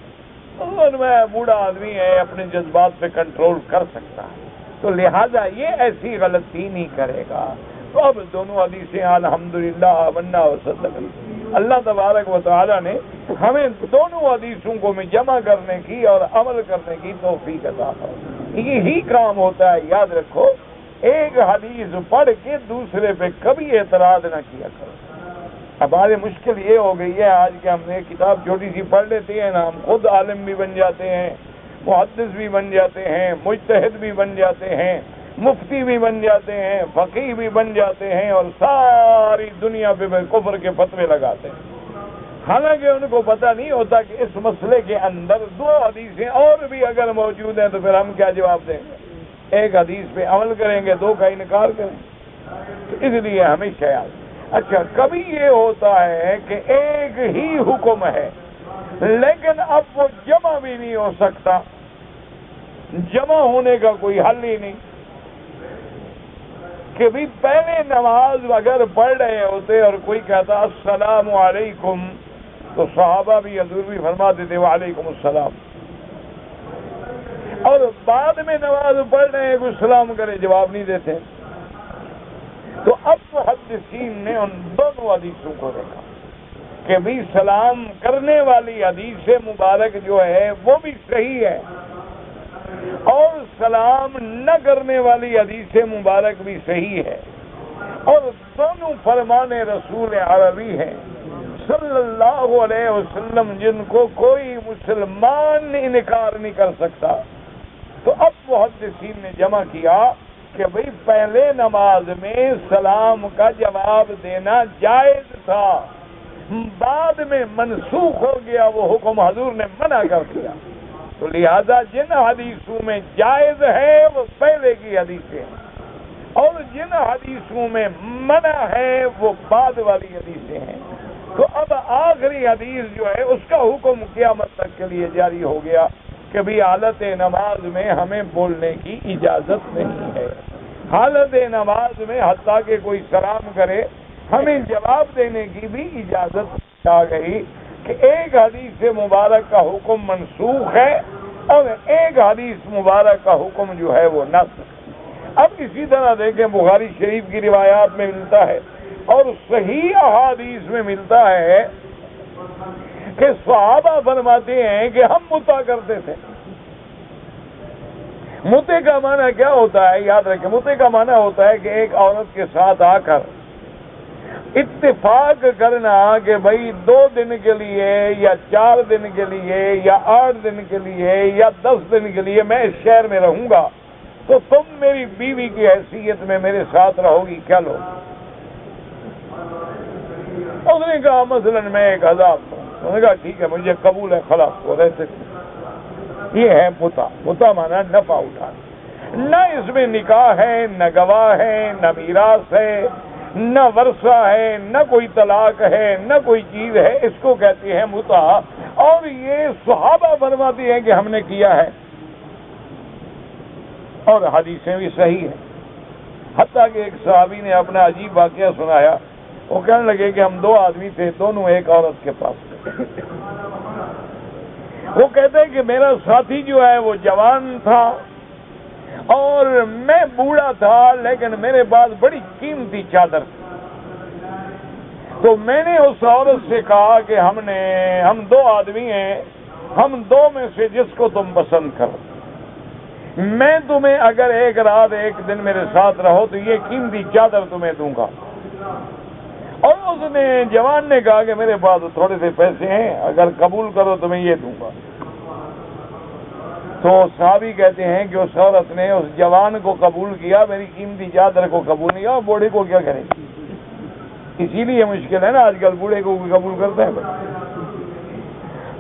بوڑھا آدمی ہے، اپنے جذبات پہ کنٹرول کر سکتا ہے، تو لہذا یہ ایسی غلطی نہیں کرے گا۔ تو اب دونوں حدیثیں الحمدللہ آمنا و صدقنا، اللہ تبارک و تعالی نے ہمیں دونوں حدیثوں کو میں جمع کرنے کی اور عمل کرنے کی توفیق عطا فرمائے۔ یہی کام ہوتا ہے، یاد رکھو، ایک حدیث پڑھ کے دوسرے پہ کبھی اعتراض نہ کیا کرو۔ اب آج مشکل یہ ہو گئی ہے آج کہ ہم نے کتاب چھوٹی سی پڑھ لیتے ہیں نا، ہم خود عالم بھی بن جاتے ہیں، محدث بھی بن جاتے ہیں، مجتہد بھی بن جاتے ہیں، مفتی بھی بن جاتے ہیں، فقیہ بھی بن جاتے ہیں، اور ساری دنیا پہ کفر کے فتوے لگاتے ہیں، حالانکہ ان کو پتہ نہیں ہوتا کہ اس مسئلے کے اندر دو حدیثیں اور بھی اگر موجود ہیں تو پھر ہم کیا جواب دیں گے؟ ایک حدیث پہ عمل کریں گے، دو کا انکار کریں گے؟ تو اس لیے ہمیشہ یاد اچھا کبھی یہ ہوتا ہے کہ ایک ہی حکم ہے لیکن اب وہ جمع بھی نہیں ہو سکتا، جمع ہونے کا کوئی حل ہی نہیں، کہ بھی پہلے نماز اگر پڑھ رہے ہوتے اور کوئی کہتا السلام علیکم تو صحابہ بھی حضور بھی فرماتے تھے وعلیکم السلام، اور بعد میں نماز پڑھ رہے ہیں کوئی سلام کرے جواب نہیں دیتے۔ تو اب محدثین نے ان دونوں حدیثوں کو دیکھا کہ بھی سلام کرنے والی حدیث مبارک جو ہے وہ بھی صحیح ہے اور سلام نہ کرنے والی حدیث مبارک بھی صحیح ہے، اور دونوں فرمان رسول عربی ہیں صلی اللہ علیہ وسلم جن کو کوئی مسلمان انکار نہیں کر سکتا۔ تو اب محدثین نے جمع کیا کہ بھئی پہلے نماز میں سلام کا جواب دینا جائز تھا، بعد میں منسوخ ہو گیا وہ حکم، حضور نے منع کر دیا، تو لہذا جن حدیثوں میں جائز ہے وہ پہلے کی حدیثیں ہیں اور جن حدیثوں میں منع ہے وہ بعد والی حدیثیں ہیں۔ تو اب آخری حدیث جو ہے اس کا حکم قیامت تک کے لیے جاری ہو گیا کہ بھی حالت نماز میں ہمیں بولنے کی اجازت نہیں ہے، حالت نماز میں حتیٰ کہ کوئی سلام کرے ہمیں جواب دینے کی بھی اجازت آ گئی کہ ایک حدیث مبارک کا حکم منسوخ ہے اور ایک حدیث مبارک کا حکم جو ہے وہ نسخ۔ اب اسی طرح دیکھیں بخاری شریف کی روایات میں ملتا ہے اور صحیح احادیث میں ملتا ہے کہ صحابہ فرماتے ہیں کہ ہم متا کرتے تھے۔ متے کا معنی کیا ہوتا ہے؟ یاد رکھیں، متے کا معنی ہوتا ہے کہ ایک عورت کے ساتھ آ کر اتفاق کرنا کہ بھائی 2 دن کے لیے یا 4 دن کے لیے یا 8 دن کے لیے یا 10 دن کے لیے میں اس شہر میں رہوں گا تو تم میری بیوی کی حیثیت میں میرے ساتھ رہو گی، کیا لو؟ اس نے کہا مثلاً میں 1000 دوں، انہوں نے کہا ٹھیک ہے مجھے قبول ہے، خلاص وہ رہتے تھے۔ یہ ہے متا، متا مانا نفع اٹھانا، نہ اس میں نکاح ہے، نہ گواہ ہے، نہ میراث ہے، نہ ورثہ ہے، نہ کوئی طلاق ہے، نہ کوئی چیز ہے، اس کو کہتے ہیں متا، اور یہ صحابہ فرماتے ہیں کہ ہم نے کیا ہے اور حدیثیں بھی صحیح ہیں۔ حتیٰ کہ ایک صحابی نے اپنا عجیب واقعہ سنایا، وہ کہنے لگے کہ ہم 2 آدمی تھے، دونوں ایک عورت کے پاس تھے۔ وہ کہتے ہیں کہ میرا ساتھی جو ہے وہ جوان تھا اور میں بوڑھا تھا، لیکن میرے پاس بڑی قیمتی چادر تھی، تو میں نے اس عورت سے کہا کہ ہم 2 آدمی ہیں، ہم 2 میں سے جس کو تم پسند کرو، میں تمہیں اگر ایک رات 1 دن میرے ساتھ رہو تو یہ قیمتی چادر تمہیں دوں گا۔ اور اس نے جوان نے کہا کہ میرے پاس تھوڑے سے پیسے ہیں، اگر قبول کرو تو میں یہ دوں گا۔ تو صحابی کہتے ہیں کہ اس عورت نے اس جوان کو قبول کیا، میری قیمتی چادر کو قبول نہیں کیا، اور بوڑھے کو کیا کرے گی؟ اسی لیے مشکل ہے نا، آج کل بوڑھے کو قبول کرتا ہے۔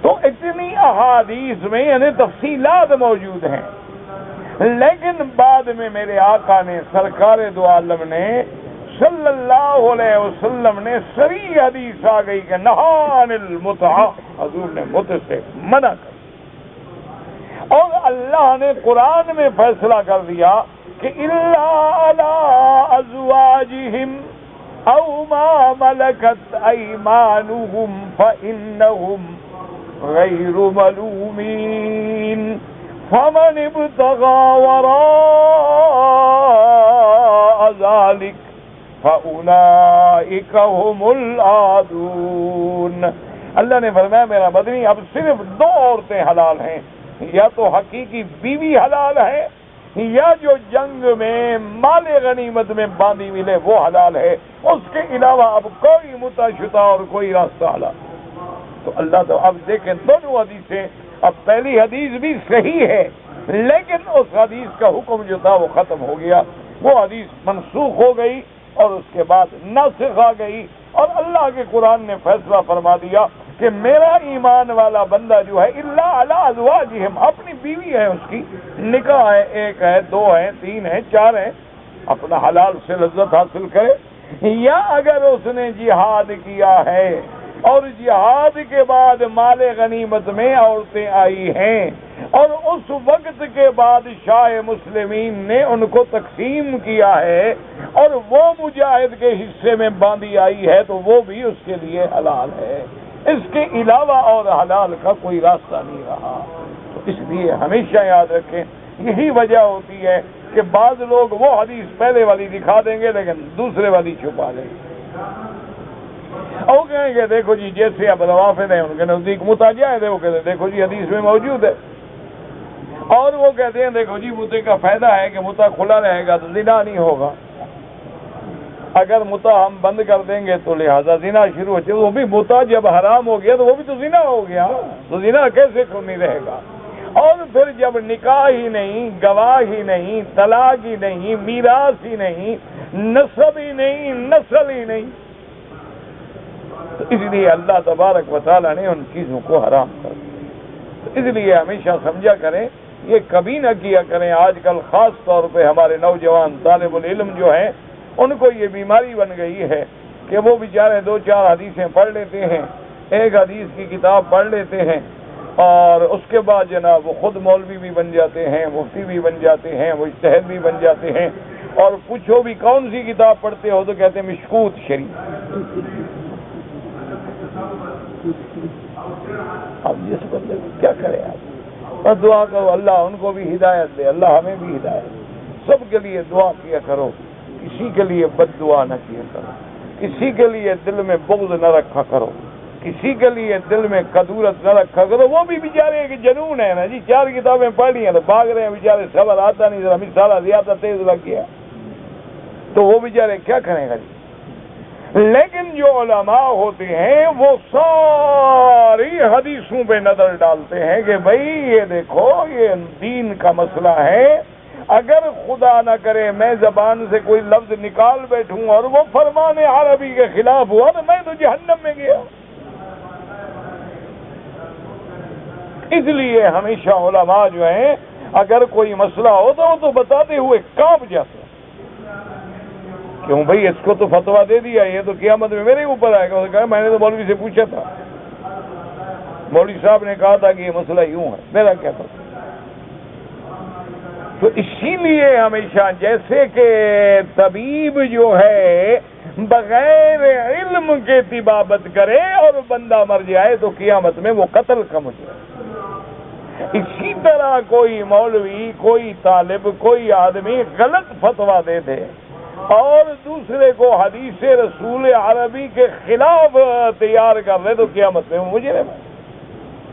تو اتنی احادیث میں یعنی تفصیلات موجود ہیں، لیکن بعد میں میرے آقا نے سرکار دو عالم نے صلی اللہ علیہ وسلم نے صریح حدیث آ گئی کہ نہان المتع، حضور نے مت سے منع کر، اور اللہ نے قرآن میں فیصلہ کر دیا کہ الا علی ازواجہم او ما ملکت ایمانہم فانہم غیر ملومین فمن ابتغى وراء ذلك فَأُولَئِكَ هُمُ الْعَادُونَ۔ اللہ نے فرمایا میرا مدنی اب صرف 2 عورتیں حلال ہیں، یا تو حقیقی بیوی حلال ہے یا جو جنگ میں مال غنیمت میں باندھی ملے وہ حلال ہے، اس کے علاوہ اب کوئی متع شدہ اور کوئی راستہ حلال۔ تو اللہ تو اب دیکھیں دونوں حدیثیں، اب پہلی حدیث بھی صحیح ہے لیکن اس حدیث کا حکم جو تھا وہ ختم ہو گیا، وہ حدیث منسوخ ہو گئی اور اس کے بعد ناسخ آ گئی، اور اللہ کے قرآن نے فیصلہ فرما دیا کہ میرا ایمان والا بندہ جو ہے الا علی ازواجہم، اپنی بیوی ہے، اس کی نکاح ہے، 1 ہے، 2 ہے، 3 ہے، 4 ہے، اپنا حلال سے لذت حاصل کرے، یا اگر اس نے جہاد کیا ہے اور جہاد کے بعد مال غنیمت میں عورتیں آئی ہیں اور اس وقت کے بعد شاہ مسلمین نے ان کو تقسیم کیا ہے اور وہ مجاہد کے حصے میں باندھی آئی ہے تو وہ بھی اس کے لیے حلال ہے، اس کے علاوہ اور حلال کا کوئی راستہ نہیں رہا۔ تو اس لیے ہمیشہ یاد رکھیں، یہی وجہ ہوتی ہے کہ بعض لوگ وہ حدیث پہلے والی دکھا دیں گے لیکن دوسرے والی چھپا دیں گے، اور کہیں گے دیکھو جی جیسے اب روافض ہیں ان کے نزدیک متع جائز ہے، وہ کہتے ہیں دیکھو جی حدیث میں موجود ہے، اور وہ کہتے ہیں دیکھو جی متع کا فائدہ ہے کہ متع کھلا رہے گا تو زنا نہیں ہوگا، اگر متع ہم بند کر دیں گے تو لہذا زنا شروع ہو جائے، وہ بھی متع جب حرام ہو گیا تو وہ بھی تو زنا ہو گیا، تو زنا کیسے نہیں رہے گا؟ اور پھر جب نکاح ہی نہیں، گواہ ہی نہیں، طلاق ہی نہیں، میراث ہی نہیں، نسب ہی نہیں، نسل ہی نہیں، تو اس لیے اللہ تبارک و تعالیٰ نے ان چیزوں کو حرام کر دیا۔ اس لیے ہمیشہ سمجھا کریں، یہ کبھی نہ کیا کریں۔ آج کل خاص طور پہ ہمارے نوجوان طالب العلم جو ہیں ان کو یہ بیماری بن گئی ہے کہ وہ بیچارے 2-4 حدیثیں پڑھ لیتے ہیں، ایک حدیث کی کتاب پڑھ لیتے ہیں اور اس کے بعد جناب وہ خود مولوی بھی بن جاتے ہیں، مفتی بھی بن جاتے ہیں، مجتہد بھی بن جاتے ہیں، اور پوچھو بھی کون سی کتاب پڑھتے ہو تو کہتے ہیں مشکوت شریف۔ اب جس بندے کو کیا کرے آپ، اور دعا کرو اللہ ان کو بھی ہدایت دے، اللہ ہمیں بھی ہدایت دے۔ سب کے لیے دعا کیا کرو، کسی کے لیے بد دعا نہ کیا کرو، کسی کے لیے دل میں بغض نہ رکھا کرو، کسی کے لیے دل میں کدورت نہ رکھا کرو۔ وہ بھی بیچارے ایک جنون ہے نا جی، 4 کتابیں پڑھ لی ہیں تو بھاگ رہے ہیں بیچارے، صبر آتا نہیں، ذرا مثالہ زیادہ تیز لگ گیا تو وہ بیچارے کیا کریں گا جی۔ لیکن جو علماء ہوتے ہیں وہ ساری حدیثوں پہ نظر ڈالتے ہیں کہ بھئی یہ دیکھو یہ دین کا مسئلہ ہے، اگر خدا نہ کرے میں زبان سے کوئی لفظ نکال بیٹھوں اور وہ فرمان عربی کے خلاف ہوا تو میں تو جہنم میں گیا۔ اس لیے ہمیشہ علماء جو ہیں اگر کوئی مسئلہ ہو تو وہ تو بتاتے ہوئے کانپ جاتے ہیں، کیوں بھئی اس کو تو فتویٰ دے دیا، یہ تو قیامت میں میرے اوپر آئے گا۔ اس نے کہا میں نے تو مولوی سے پوچھا تھا، مولوی صاحب نے کہا تھا کہ یہ مسئلہ یوں ہے، میرا کیا پتہ۔ تو اسی لیے ہمیشہ جیسے کہ طبیب جو ہے بغیر علم کے طبابت کرے اور بندہ مر جائے تو قیامت میں وہ قتل کا مجرم، اسی طرح کوئی مولوی، کوئی طالب، کوئی آدمی غلط فتویٰ دے دے اور دوسرے کو حدیث رسول عربی کے خلاف تیار کر لے تو قیامت میں وہ مجرم ہے۔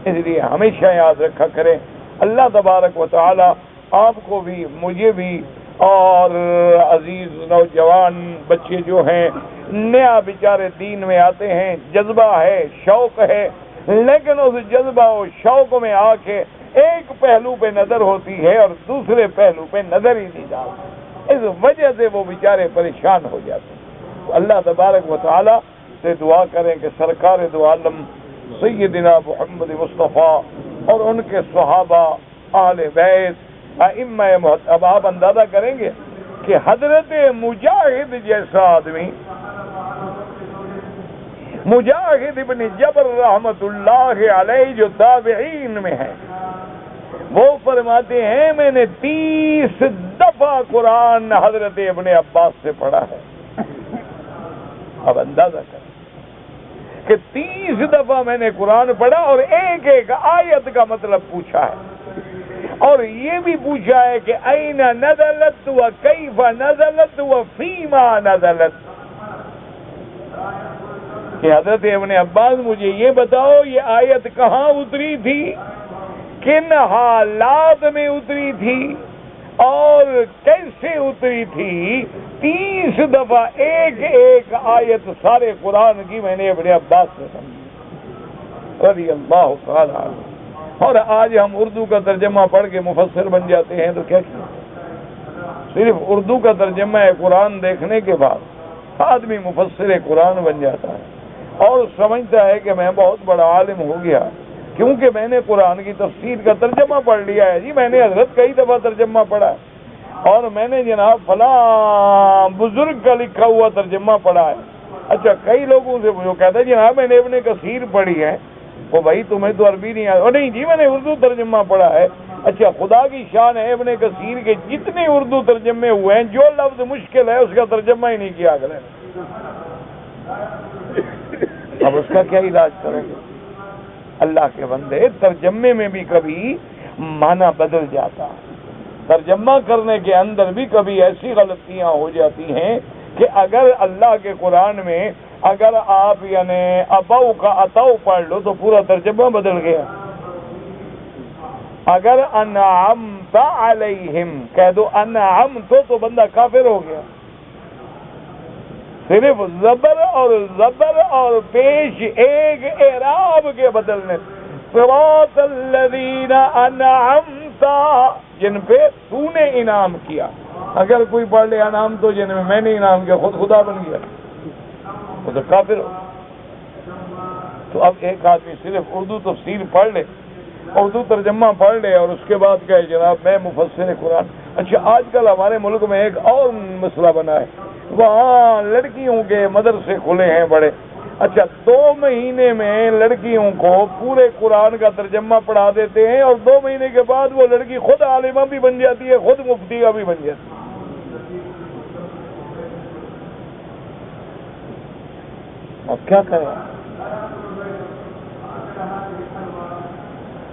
اس لیے ہمیشہ یاد رکھا کریں، اللہ تبارک و تعالی آپ کو بھی، مجھے بھی، اور عزیز نوجوان بچے جو ہیں نیا بیچارے دین میں آتے ہیں، جذبہ ہے، شوق ہے، لیکن اس جذبہ و شوق میں آ کے ایک پہلو پہ نظر ہوتی ہے اور دوسرے پہلو پہ نظر ہی نہیں ڈالتے، اس وجہ سے وہ بیچارے پریشان ہو جاتے ہیں۔ اللہ تبارک و تعالی سے دعا کریں کہ سرکار دو عالم سیدنا محمد مصطفیٰ اور ان کے صحابہ، اہل بیت، ائمہ اب آپ اندازہ کریں گے کہ حضرت مجاہد جیسا آدمی، مجاہد ابن جبر رحمت اللہ علیہ جو تابعین میں ہے، وہ فرماتے ہیں میں نے 30 دفعہ قرآن حضرت ابن عباس سے پڑھا ہے۔ اب اندازہ کریں کہ 30 دفعہ میں نے قرآن پڑھا اور ایک ایک آیت کا مطلب پوچھا ہے، اور یہ بھی پوچھا ہے کہ این نزلت و کیف نزلت و فیما نزلت، کہ حضرت ابن عباس مجھے یہ بتاؤ یہ آیت کہاں اتری تھی، کن حالات میں اتری تھی اور کیسے اتری تھی۔ 30 دفعہ ایک ایک آیت سارے قرآن کی میں نے ابن عباس سے سمجھی رضی اللہ تعالی عنہ۔ اور آج ہم اردو کا ترجمہ پڑھ کے مفسر بن جاتے ہیں تو کیا کیا، صرف اردو کا ترجمہ قرآن دیکھنے کے بعد آدمی مفسر قرآن بن جاتا ہے اور سمجھتا ہے کہ میں بہت بڑا عالم ہو گیا کیونکہ میں نے قرآن کی تفسیر کا ترجمہ پڑھ لیا ہے۔ جی میں نے حضرت کئی دفعہ ترجمہ پڑھا ہے، اور میں نے جناب فلاں بزرگ کا لکھا ہوا ترجمہ پڑھا ہے. اچھا کئی لوگوں سے جو کہتا ہے جناب میں نے ابن کثیر پڑھی ہے، وہ بھائی تمہیں تو عربی نہیں آتی. نہیں جی میں نے اردو ترجمہ پڑھا ہے. اچھا خدا کی شان ہے ابن کثیر کے جتنے اردو ترجمے ہوئے ہیں جو لفظ مشکل ہے اس کا ترجمہ ہی نہیں کیا اگلے. اب اس کا کیا علاج کرو گے؟ اللہ کے بندے ترجمے میں بھی کبھی معنی بدل جاتا، ترجمہ کرنے کے اندر بھی کبھی ایسی غلطیاں ہو جاتی ہیں کہ اگر اللہ کے قرآن میں اگر آپ یعنی ابو کا اتو پڑھ لو تو پورا ترجمہ بدل گیا. اگر انعمت علیہم کہہ دو انعمت تو بندہ کافر ہو گیا. صرف زبر اور پیش ایک اعراب کے بدلنے صراط الذین انعمت جن پہ تو نے انعام کیا. اگر کوئی پڑھ لے انعام تو جن میں نے انعام کیا خود خدا بن گیا وہ تو کافر ہو. تو اب ایک آدمی صرف اردو تفسیر پڑھ لے، اردو ترجمہ پڑھ لے اور اس کے بعد کہے جناب میں مفسر قرآن. اچھا آج کل ہمارے ملک میں ایک اور مسئلہ بنا ہے، وہاں لڑکیوں کے مدرسے کھلے ہیں بڑے. اچھا 2 مہینے میں لڑکیوں کو پورے قرآن کا ترجمہ پڑھا دیتے ہیں اور 2 مہینے کے بعد وہ لڑکی خود عالمہ بھی بن جاتی ہے، خود مفتیہ بھی بن جاتی ہے. اب کیا کریں؟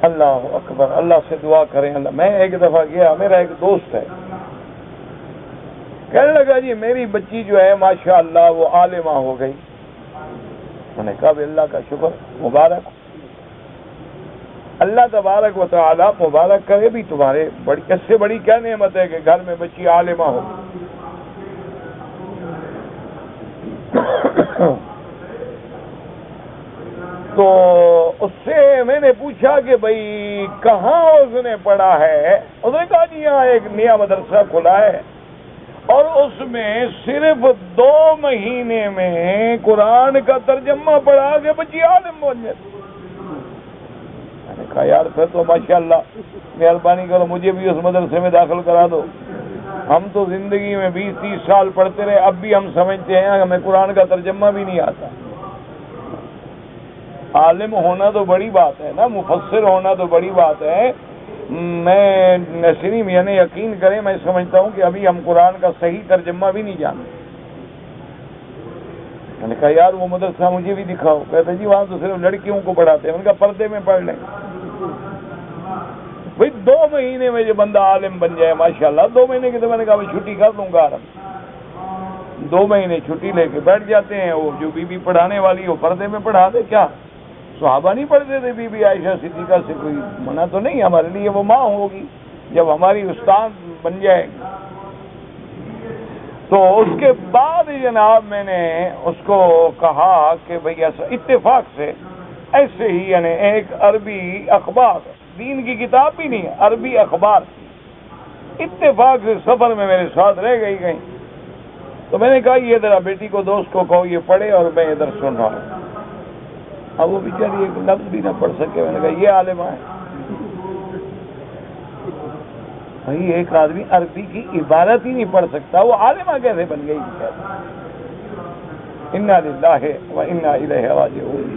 اللہ اکبر. اللہ سے دعا کریں. اللہ میں ایک دفعہ گیا، میرا ایک دوست ہے کہنے لگا جی میری بچی جو ہے ماشاءاللہ وہ عالمہ ہو گئی. میں نے کہا اللہ کا شکر، مبارک. اللہ تبارک و تعالی مبارک کرے بھی تمہارے. بڑی اس سے بڑی کیا نعمت ہے کہ گھر میں بچی عالمہ ہو. تو اس سے میں نے پوچھا کہ بھائی کہاں اس نے پڑھا ہے؟ اس نے کہا جی یہاں ایک نیا مدرسہ کھلا ہے اور اس میں صرف 2 مہینے میں قرآن کا ترجمہ پڑھا کے بچی عالم بن جاتی. میں نے کہا یار پھر تو ماشاءاللہ مہربانی کرو مجھے بھی اس مدرسے میں داخل کرا دو. ہم تو زندگی میں 20-30 سال پڑھتے رہے، اب بھی ہم سمجھتے ہیں ہمیں قرآن کا ترجمہ بھی نہیں آتا. عالم ہونا تو بڑی بات ہے نا، مفسر ہونا تو بڑی بات ہے. میں نصریم یعنی یقین کریں میں سمجھتا ہوں کہ ابھی ہم قرآن کا صحیح ترجمہ بھی نہیں جانتے. میں نے کہا یار وہ مدرسہ مجھے بھی دکھاؤ. کہتے جی وہاں تو صرف لڑکیوں کو پڑھاتے ہیں. میں نے کہا پردے میں پڑھ لیں بھائی. 2 مہینے میں جو بندہ عالم بن جائے ماشاءاللہ. 2 مہینے کی تو میں نے کہا میں چھٹی کر لوں گا. 2 مہینے چھٹی لے کے بیٹھ جاتے ہیں. وہ جو بی بی پڑھانے والی وہ پردے میں پڑھا دے. کیا صحابہ نہیں پڑھتے تھے بی بی عائشہ صدیقہ سے؟ کوئی منع تو نہیں. ہمارے لیے وہ ماں ہوگی جب ہماری استاد بن جائے گی. تو اس کے بعد جناب میں نے اس کو کہا کہ بھئی ایسا اتفاق سے ایسے ہی یعنی ایک عربی اخبار، دین کی کتاب بھی نہیں ہے، عربی اخبار اتفاق سے سفر میں میرے ساتھ رہ گئی. تو میں نے کہا یہ ذرا بیٹی کو دوست کو کہو یہ پڑھے اور میں ادھر سن رہا ہوں. اب وہ بیچاری ایک لفظ بھی نہ پڑھ سکے. میں نے کہا یہ عالمہ ہے بھائی. ایک آدمی عربی کی عبارت ہی نہیں پڑھ سکتا، وہ عالمہ کیسے بن گئی؟ انا للہ و انا الیہ راجعون.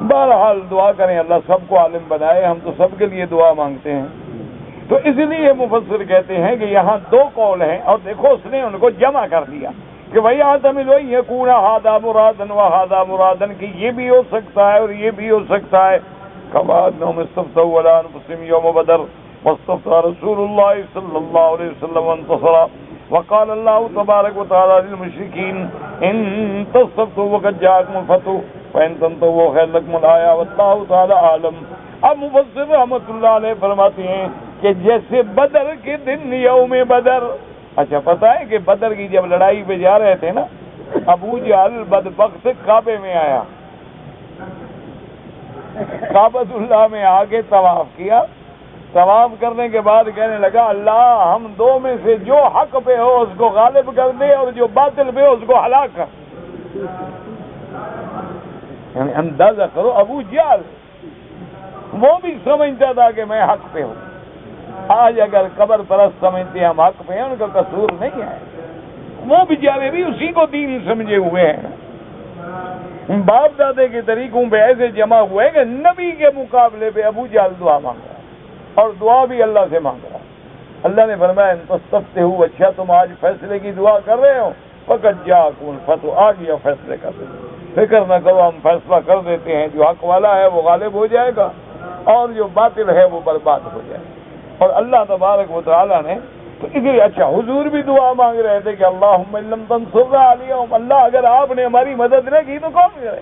بہرحال دعا کریں اللہ سب کو عالم بنائے. ہم تو سب کے لیے دعا مانگتے ہیں. تو اس لیے مفسر کہتے ہیں کہ یہاں 2 قول ہیں اور دیکھو اس نے ان کو جمع کر دیا کہ بھائی آدمی لو یکون ھذا مرادن و ھذا مرادن، کہ یہ بھی ہو سکتا ہے اور یہ بھی ہو سکتا ہے. کما انہم استفتوا علی انفسہم یوم بدر واستفتى رسول اللہ صلی اللہ علیہ وسلم وانتصر وقال اللہ تبارک و تعالی للمشرکین ان تستفتوا وقد جاءکم الفتح فان تنتهوا خیر لکم الآیہ واللہ تعالی عالم. اب مفسر رحمۃ اللہ علیہ فرماتے ہیں کہ جیسے بدر کے دن یوم بدر. اچھا پتہ ہے کہ بدر کی جب لڑائی پہ جا رہے تھے نا، ابو جہل بدبخت کعبے میں آیا، کعبۃ اللہ میں آگے طواف کیا. طواف کرنے کے بعد کہنے لگا اللہ ہم 2 میں سے جو حق پہ ہو اس کو غالب کر دے اور جو باطل پہ ہو اس کو ہلاک کر. یعنی اندازہ کرو ابو جہل وہ بھی سمجھتا تھا کہ میں حق پہ ہوں. آج اگر قبر پرست سمجھتے ہیں ہم حق پہ ہیں، ان کا قصور نہیں ہے، وہ بیچارے بھی اسی کو دین سمجھے ہوئے ہیں، باپ دادے کے طریقوں پہ ایسے جمع ہوئے کہ نبی کے مقابلے پہ ابو جہل دعا مانگ رہا ہے، اور دعا بھی اللہ سے مانگ رہا ہے۔ اللہ نے فرمایا تستفتحوا ہو، اچھا تم آج فیصلے کی دعا کر رہے ہو، فقط جاءکم الفتح، آ گیا فیصلے کا دن، فکر نہ کرو ہم فیصلہ کر دیتے ہیں، جو حق والا ہے وہ غالب ہو جائے گا اور جو باطل ہے وہ برباد ہو جائے گا۔ اور اللہ تبارک و تعالیٰ نے تو اس لیے اچھا حضور بھی دعا مانگ رہے تھے کہ اللہم ان لم تنصرنا علیہم، اللہ اگر آپ نے ہماری مدد نہ کی تو کون کرے گا؟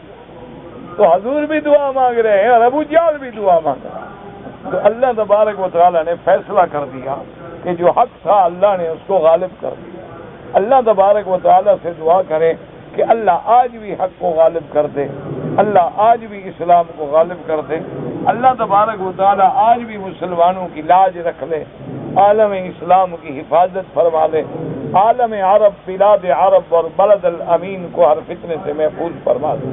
تو حضور بھی دعا مانگ رہے ہیں اور ابو جہل بھی دعا مانگ رہے ہیں۔ تو اللہ تبارک و تعالیٰ نے فیصلہ کر دیا کہ جو حق تھا اللہ نے اس کو غالب کر دیا۔ اللہ تبارک و تعالیٰ سے دعا کریں کہ اللہ آج بھی حق کو غالب کر دے، اللہ آج بھی اسلام کو غالب کر دے، اللہ تبارک و تعالیٰ آج بھی مسلمانوں کی لاج رکھ لے، عالم اسلام کی حفاظت فرما لے، عالم عرب، بلاد عرب اور بلد الامین کو ہر فتنے سے محفوظ فرما دے۔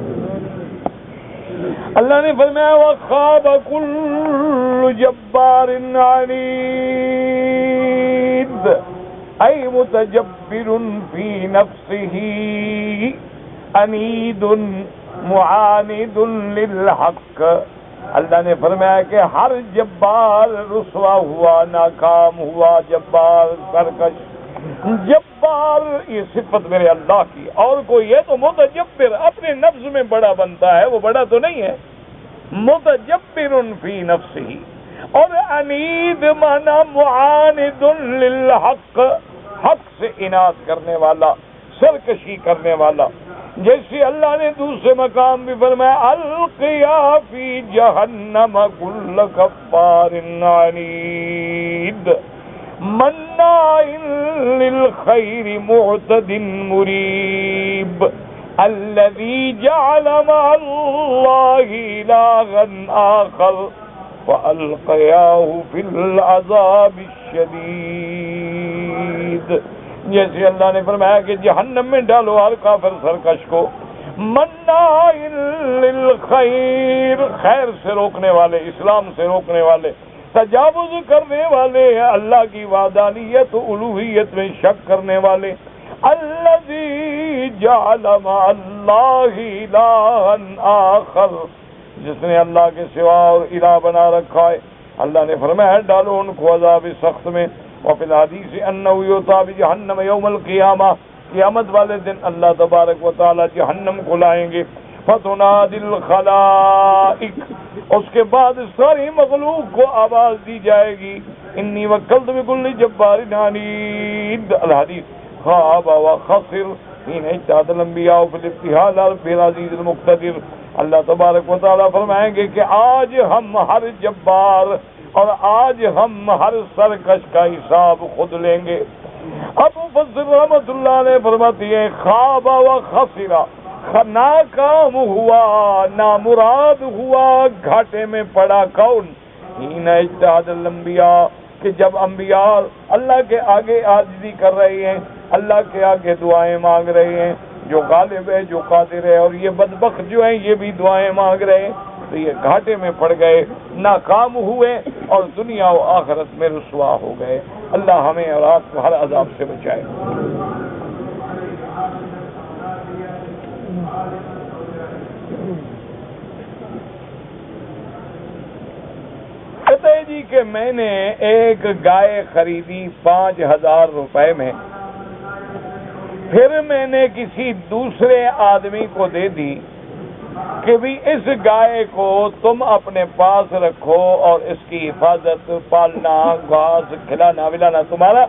اللہ نے فرمایا وَخَابَ كُلُّ جَبَّارٍ عَنِيدٍ أي متجبر في نفسه عنید معاند للحق۔ اللہ نے فرمایا کہ ہر جبار رسوا ہوا، ناکام ہوا، جبار سرکش، جبار یہ صفت میرے اللہ کی، اور کوئی ہے تو متجبر اپنے نفس میں بڑا بنتا ہے، وہ بڑا تو نہیں ہے، متجبر فی نفسہ، اور عنید مانا معاند للحق، حق سے عناد کرنے والا، سرکشی کرنے والا۔ جیسے اللہ نے دوسرے مقام بھی فرمایا القیا فی جہنم کل کفار عنید مناع للخیر معتد مریب الذی جعل مع اللہ الہا آخر فَأَلْقَيَاهُ فِي الْعَذَابِ الشَّدِيدِ۔ جیسے اللہ نے فرمایا کہ جہنم میں ڈالو ہر کافر سرکش کو، مناع للخیر، خیر سے روکنے والے، اسلام سے روکنے والے، تجاوز کرنے والے، اللہ کی وحدانیت و الوہیت میں شک کرنے والے، الذی جعل مع اللہ الہا آخر، جس نے اللہ کے سوا اور الہ بنا رکھا ہے۔ اللہ نے فرمایا ڈالو ان کو عذاب سخت میں۔ وفی الحدیث انہ یؤتی بجہنم یوم القیامہ، قیامت والے دن اللہ تبارک و تعالی جہنم کو لائیں گے، فتنادی الخلائق، اس کے بعد ساری مخلوق کو آواز دی جائے گی انی وکلت بکل جبار عنید۔ الحدیث خاب وخسر حین اجتہد الانبیاء فی الابتہال علی رب العزیز المقتدر۔ اللہ تبارک و تعالیٰ فرمائیں گے کہ آج ہم ہر جبار اور آج ہم ہر سرکش کا حساب خود لیں گے۔ اب مفسر رحمۃ اللہ علیہ فرماتی ہے خواب و خسرہ، ناکام ہوا، نامراد ہوا، گھاٹے میں پڑا کون؟ حین اجتہد الانبیاء، کہ جب انبیاء اللہ کے آگے عاجزی کر رہے ہیں، اللہ کے آگے دعائیں مانگ رہے ہیں، جو غالب ہے، جو قادر ہے، اور یہ بدبخت جو ہیں یہ بھی دعائیں مانگ رہے ہیں، تو یہ گھاٹے میں پڑ گئے، ناکام ہوئے اور دنیا و آخرت میں رسوا ہو گئے۔ اللہ ہمیں اور آپ کو ہر عذاب سے بچائے۔ کہتے جی کہ میں نے ایک گائے خریدی 5,000 روپے میں، پھر میں نے کسی دوسرے آدمی کو دے دی کہ بھی اس گائے کو تم اپنے پاس رکھو اور اس کی حفاظت، پالنا، گھاس کھلانا ولانا تمہارا،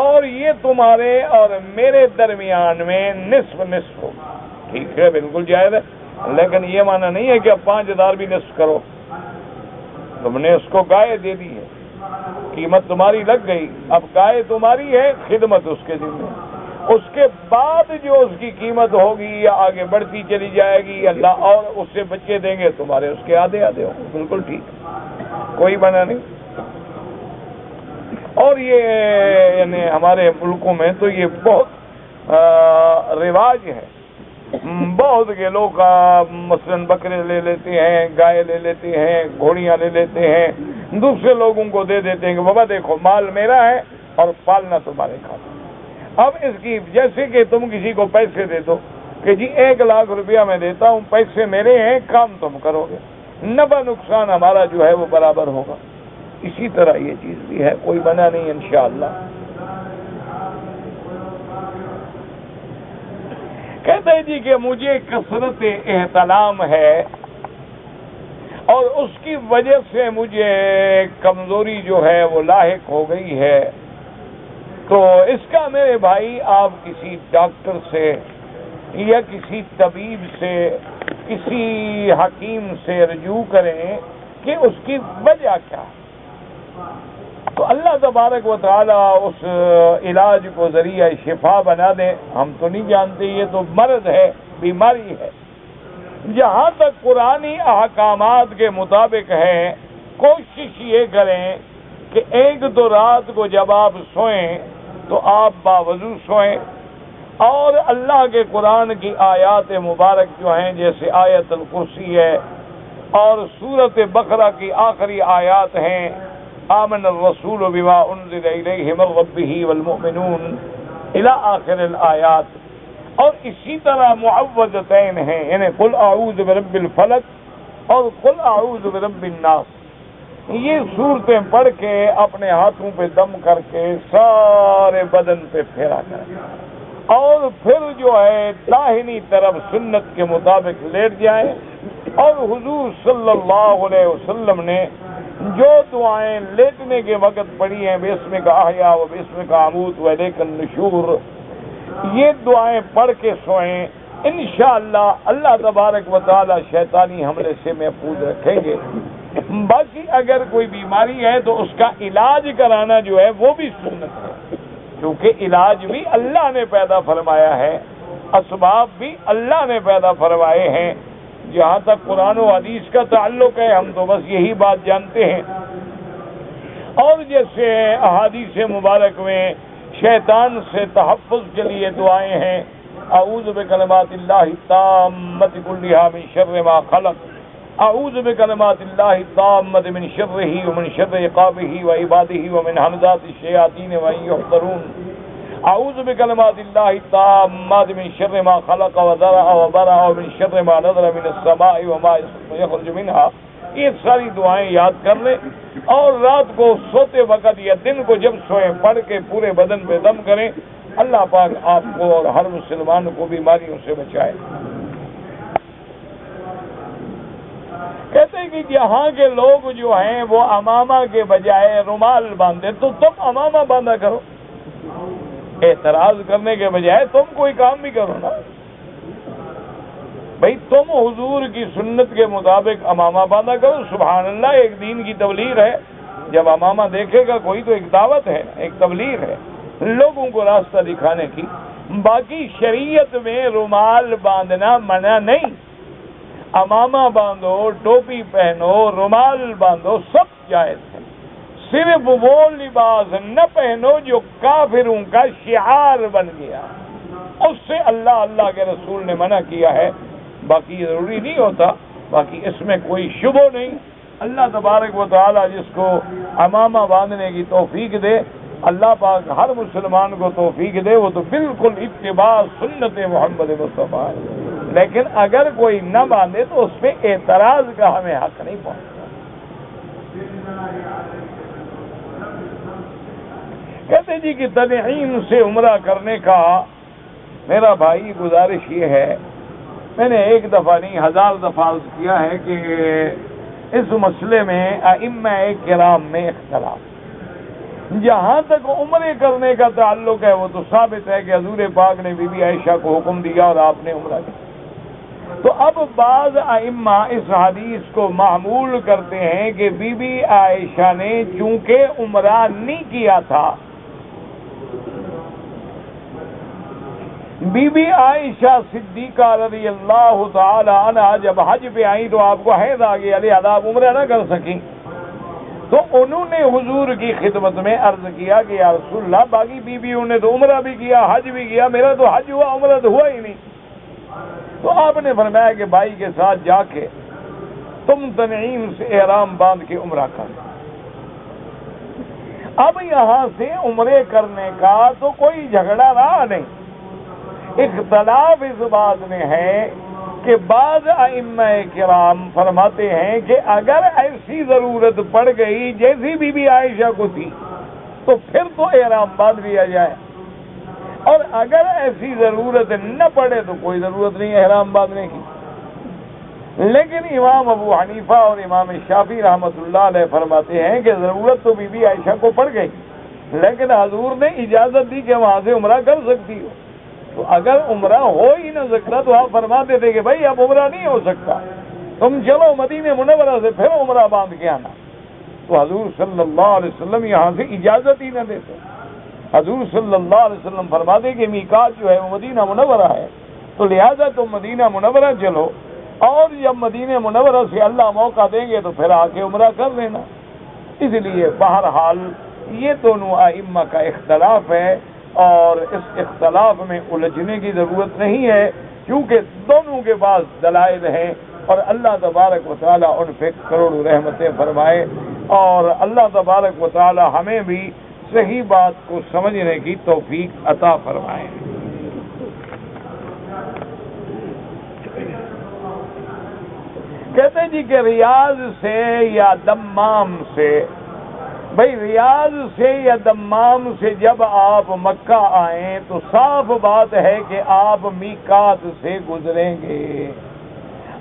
اور یہ تمہارے اور میرے درمیان میں نصف نصف ہو۔ ٹھیک ہے، بالکل جائز ہے، لیکن یہ معنی نہیں ہے کہ اب 5,000 بھی نصف کرو۔ تم نے اس کو گائے دے دی ہے، قیمت تمہاری لگ گئی، اب گائے تمہاری ہے، خدمت اس کے ذمہ۔ اس کے بعد جو اس کی قیمت ہوگی یا آگے بڑھتی چلی جائے گی، اللہ اور اس سے بچے دیں گے، تمہارے اس کے آدھے آدھے ہوں۔ بالکل ٹھیک، کوئی منع نہیں۔ اور یہ یعنی ہمارے ملکوں میں تو یہ بہت رواج ہے بہت گیلوں کا مثلاً بکرے لے لیتے ہیں، گائے لے لیتے ہیں، گھوڑیاں لے لیتے ہیں، دوسرے لوگوں کو دے دیتے ہیں کہ بابا دیکھو مال میرا ہے اور پالنا تمہارے کھانا۔ اب اس کی جیسے کہ تم کسی کو پیسے دے دو کہ جی 1,00,000 روپیہ میں دیتا ہوں، پیسے میرے ہیں، کام تم کرو گے، نفع نقصان ہمارا جو ہے وہ برابر ہوگا۔ اسی طرح یہ چیز بھی ہے، کوئی منع نہیں انشاءاللہ۔ کہتے ہیں جی کہ مجھے کثرت احتلام ہے اور اس کی وجہ سے مجھے کمزوری جو ہے وہ لاحق ہو گئی ہے، تو اس کا میرے بھائی آپ کسی ڈاکٹر سے یا کسی طبیب سے، کسی حکیم سے رجوع کریں کہ اس کی وجہ کیا ہے، تو اللہ تبارک و تعالی اس علاج کو ذریعہ شفا بنا دے۔ ہم تو نہیں جانتے، یہ تو مرض ہے، بیماری ہے۔ جہاں تک قرآنی احکامات کے مطابق ہے، کوشش یہ کریں کہ ایک دو رات کو جب آپ سوئیں تو آپ باوضو سوئیں، اور اللہ کے قرآن کی آیات مبارک جو ہیں جیسے آیت الکرسی ہے اور سورۃ بقرہ کی آخری آیات ہیں آمن الرسول بما انزل الیہ من ربہ والمؤمنون الی آخر الآیات، اور اسی طرح معوذتین ہیں، یعنی قل اعوذ برب الفلق اور قل اعوذ برب الناس، یہ صورتیں پڑھ کے اپنے ہاتھوں پہ دم کر کے سارے بدن پہ پھیرا کریں، اور پھر جو ہے داہنی طرف سنت کے مطابق لیٹ جائیں، اور حضور صلی اللہ علیہ وسلم نے جو دعائیں لیٹنے کے وقت پڑھی ہیں، بسمک احیا و بسمک اموت و الیک النشور، یہ دعائیں پڑھ کے سوئیں، انشاءاللہ اللہ تبارک و تعالی شیطانی حملے سے محفوظ رکھیں گے۔ باقی اگر کوئی بیماری ہے تو اس کا علاج کرانا جو ہے وہ بھی سنت ہے، کیونکہ علاج بھی اللہ نے پیدا فرمایا ہے، اسباب بھی اللہ نے پیدا فرمائے ہیں۔ جہاں تک قرآن و حدیث کا تعلق ہے ہم تو بس یہی بات جانتے ہیں، اور جیسے احادیث مبارک میں شیطان سے تحفظ کے لیے دعائیں ہیں، اعوذ بکلمات اللہ التامۃ کلھا من شر ما خلق، اعوذ بکلمات اللہ التامۃ من شرہ ومن شر عقابہ وعبادہ ومن ہمزات الشیاطین وان یحضرون، اعوذ بکلمات اللہ التامات من شر ما خلق وذرأ وبرأ ومن شر ما نزل من السماء وما يخرج منها۔ یہ ساری دعائیں یاد کر لیں، اور رات کو سوتے وقت یا دن کو جب سوئیں پڑھ کے پورے بدن پہ دم کریں۔ اللہ پاک آپ کو اور ہر مسلمان کو بیماریوں سے بچائے۔ کہتے ہیں کہ یہاں کے لوگ جو ہیں وہ امامہ کے بجائے رومال باندھے، تو تم امامہ باندھا کرو، اعتراض کرنے کے بجائے تم کوئی کام بھی کرو نا بھائی، تم حضور کی سنت کے مطابق امامہ باندھا کرو۔ سبحان اللہ، ایک دین کی تبلیغ ہے، جب امامہ دیکھے گا کوئی تو ایک دعوت ہے، ایک تبلیغ ہے لوگوں کو راستہ دکھانے کی۔ باقی شریعت میں رومال باندھنا منع نہیں، امامہ باندھو، ٹوپی پہنو، رومال باندھو، سب جائز ہے، صرف وہ لباس نہ پہنو جو کافروں کا شعار بن گیا، اس سے اللہ کے رسول نے منع کیا ہے۔ باقی ضروری نہیں ہوتا، باقی اس میں کوئی شبہ نہیں۔ اللہ تبارک و تعالی جس کو امامہ باندھنے کی توفیق دے، اللہ پاک ہر مسلمان کو توفیق دے، وہ تو بالکل اتباع سنت محمد مصطفیٰ ہے، لیکن اگر کوئی نہ باندھے تو اس پہ اعتراض کا ہمیں حق نہیں پہنچتا۔ کہتے جی کہ تنعیم سے عمرہ کرنے کا میرا بھائی گزارش یہ ہے، میں نے ایک دفعہ نہیں 1000 دفعہ عرض کیا ہے کہ اس مسئلے میں ائمہ کرام میں اختلاف۔ جہاں تک عمرے کرنے کا تعلق ہے وہ تو ثابت ہے کہ حضور پاک نے بی بی عائشہ کو حکم دیا اور آپ نے عمرہ کیا، تو اب بعض ائمہ اس حدیث کو معمول کرتے ہیں کہ بی بی عائشہ نے چونکہ عمرہ نہیں کیا تھا، بی بی عائشہ صدیقہ رضی اللہ تعالی عنہ جب حج پہ آئیں تو آپ کو حیض آ گیا، لہذا آپ عمرہ نہ کر سکیں، تو انہوں نے حضور کی خدمت میں عرض کیا کہ یا رسول اللہ، باقی بیویوں نے تو عمرہ بھی کیا، حج بھی کیا، میرا تو حج ہوا، عمرہ تو ہوا ہی نہیں۔ تو آپ نے فرمایا کہ بھائی کے ساتھ جا کے تم تنعیم سے احرام باندھ کے عمرہ کر۔ اب یہاں سے عمرے کرنے کا تو کوئی جھگڑا رہا نہیں، اختلاف اس بات میں ہے کہ بعض ائمہ کرام فرماتے ہیں کہ اگر ایسی ضرورت پڑ گئی جیسی بی بی عائشہ کو تھی تو پھر تو احرام باندھ لیا جائے، اور اگر ایسی ضرورت نہ پڑے تو کوئی ضرورت نہیں احرام باندھنے کی۔ لیکن امام ابو حنیفہ اور امام شافعی رحمۃ اللہ علیہ فرماتے ہیں کہ ضرورت تو بی بی عائشہ کو پڑ گئی، لیکن حضور نے اجازت دی کہ وہاں سے عمرہ کر سکتی ہو، تو اگر عمرہ ہو ہی نہ سکتا تو آپ فرماتے تھے کہ بھائی اب عمرہ نہیں ہو سکتا، تم چلو مدینہ منورہ سے پھر عمرہ باندھ کے آنا، تو حضور صلی اللہ علیہ وسلم یہاں سے اجازت ہی نہ دیتے۔ حضور صلی اللہ علیہ وسلم فرماتے کہ میقات جو ہے وہ مدینہ منورہ ہے، تو لہذا تم مدینہ منورہ چلو، اور جب مدینہ منورہ سے اللہ موقع دیں گے تو پھر آ کے عمرہ کر لینا۔ اس لیے بہرحال یہ دونوں ائمہ کا اختلاف ہے، اور اس اختلاف میں الجھنے کی ضرورت نہیں ہے، کیونکہ دونوں کے پاس دلائل ہیں، اور اللہ تبارک و تعالیٰ ان پہ کروڑوں رحمتیں فرمائے، اور اللہ تبارک و تعالیٰ ہمیں بھی صحیح بات کو سمجھنے کی توفیق عطا فرمائے۔ کہتے جی کہ ریاض سے یا دمام سے، بھئی ریاض سے یا دمام سے جب آپ مکہ آئیں تو صاف بات ہے کہ آپ میقات سے گزریں گے۔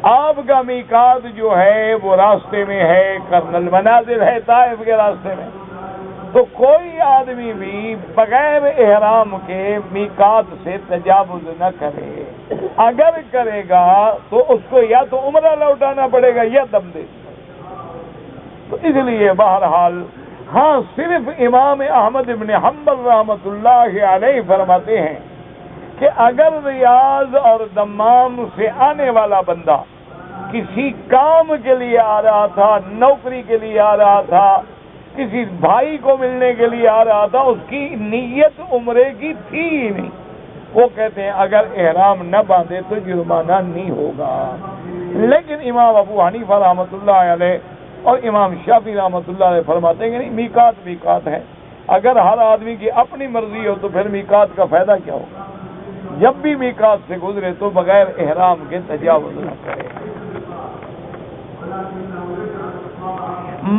آپ کا میقات جو ہے وہ راستے میں ہے، کرن المنازل ہے طائف کے راستے میں، تو کوئی آدمی بھی بغیر احرام کے میقات سے تجاوز نہ کرے، اگر کرے گا تو اس کو یا تو عمرہ لوٹانا پڑے گا یا دم دے۔ تو اس لیے بہرحال ہاں صرف امام احمد ابن حنبل رحمۃ اللہ علیہ فرماتے ہیں کہ اگر ریاض اور دمام سے آنے والا بندہ کسی کام کے لیے آ رہا تھا، نوکری کے لیے آ رہا تھا، کسی بھائی کو ملنے کے لیے آ رہا تھا، اس کی نیت عمرے کی تھی ہی نہیں، وہ کہتے ہیں اگر احرام نہ باندھے تو جرمانہ نہیں ہوگا۔ لیکن امام ابو حنیفہ رحمۃ اللہ علیہ اور امام شافعی رحمۃ اللہ علیہ فرماتے ہیں کہ نہیں، میقات میقات ہے، اگر ہر آدمی کی اپنی مرضی ہو تو پھر میقات کا فائدہ کیا ہوگا؟ جب بھی میقات سے گزرے تو بغیر احرام کے تجاوز نہ کرے۔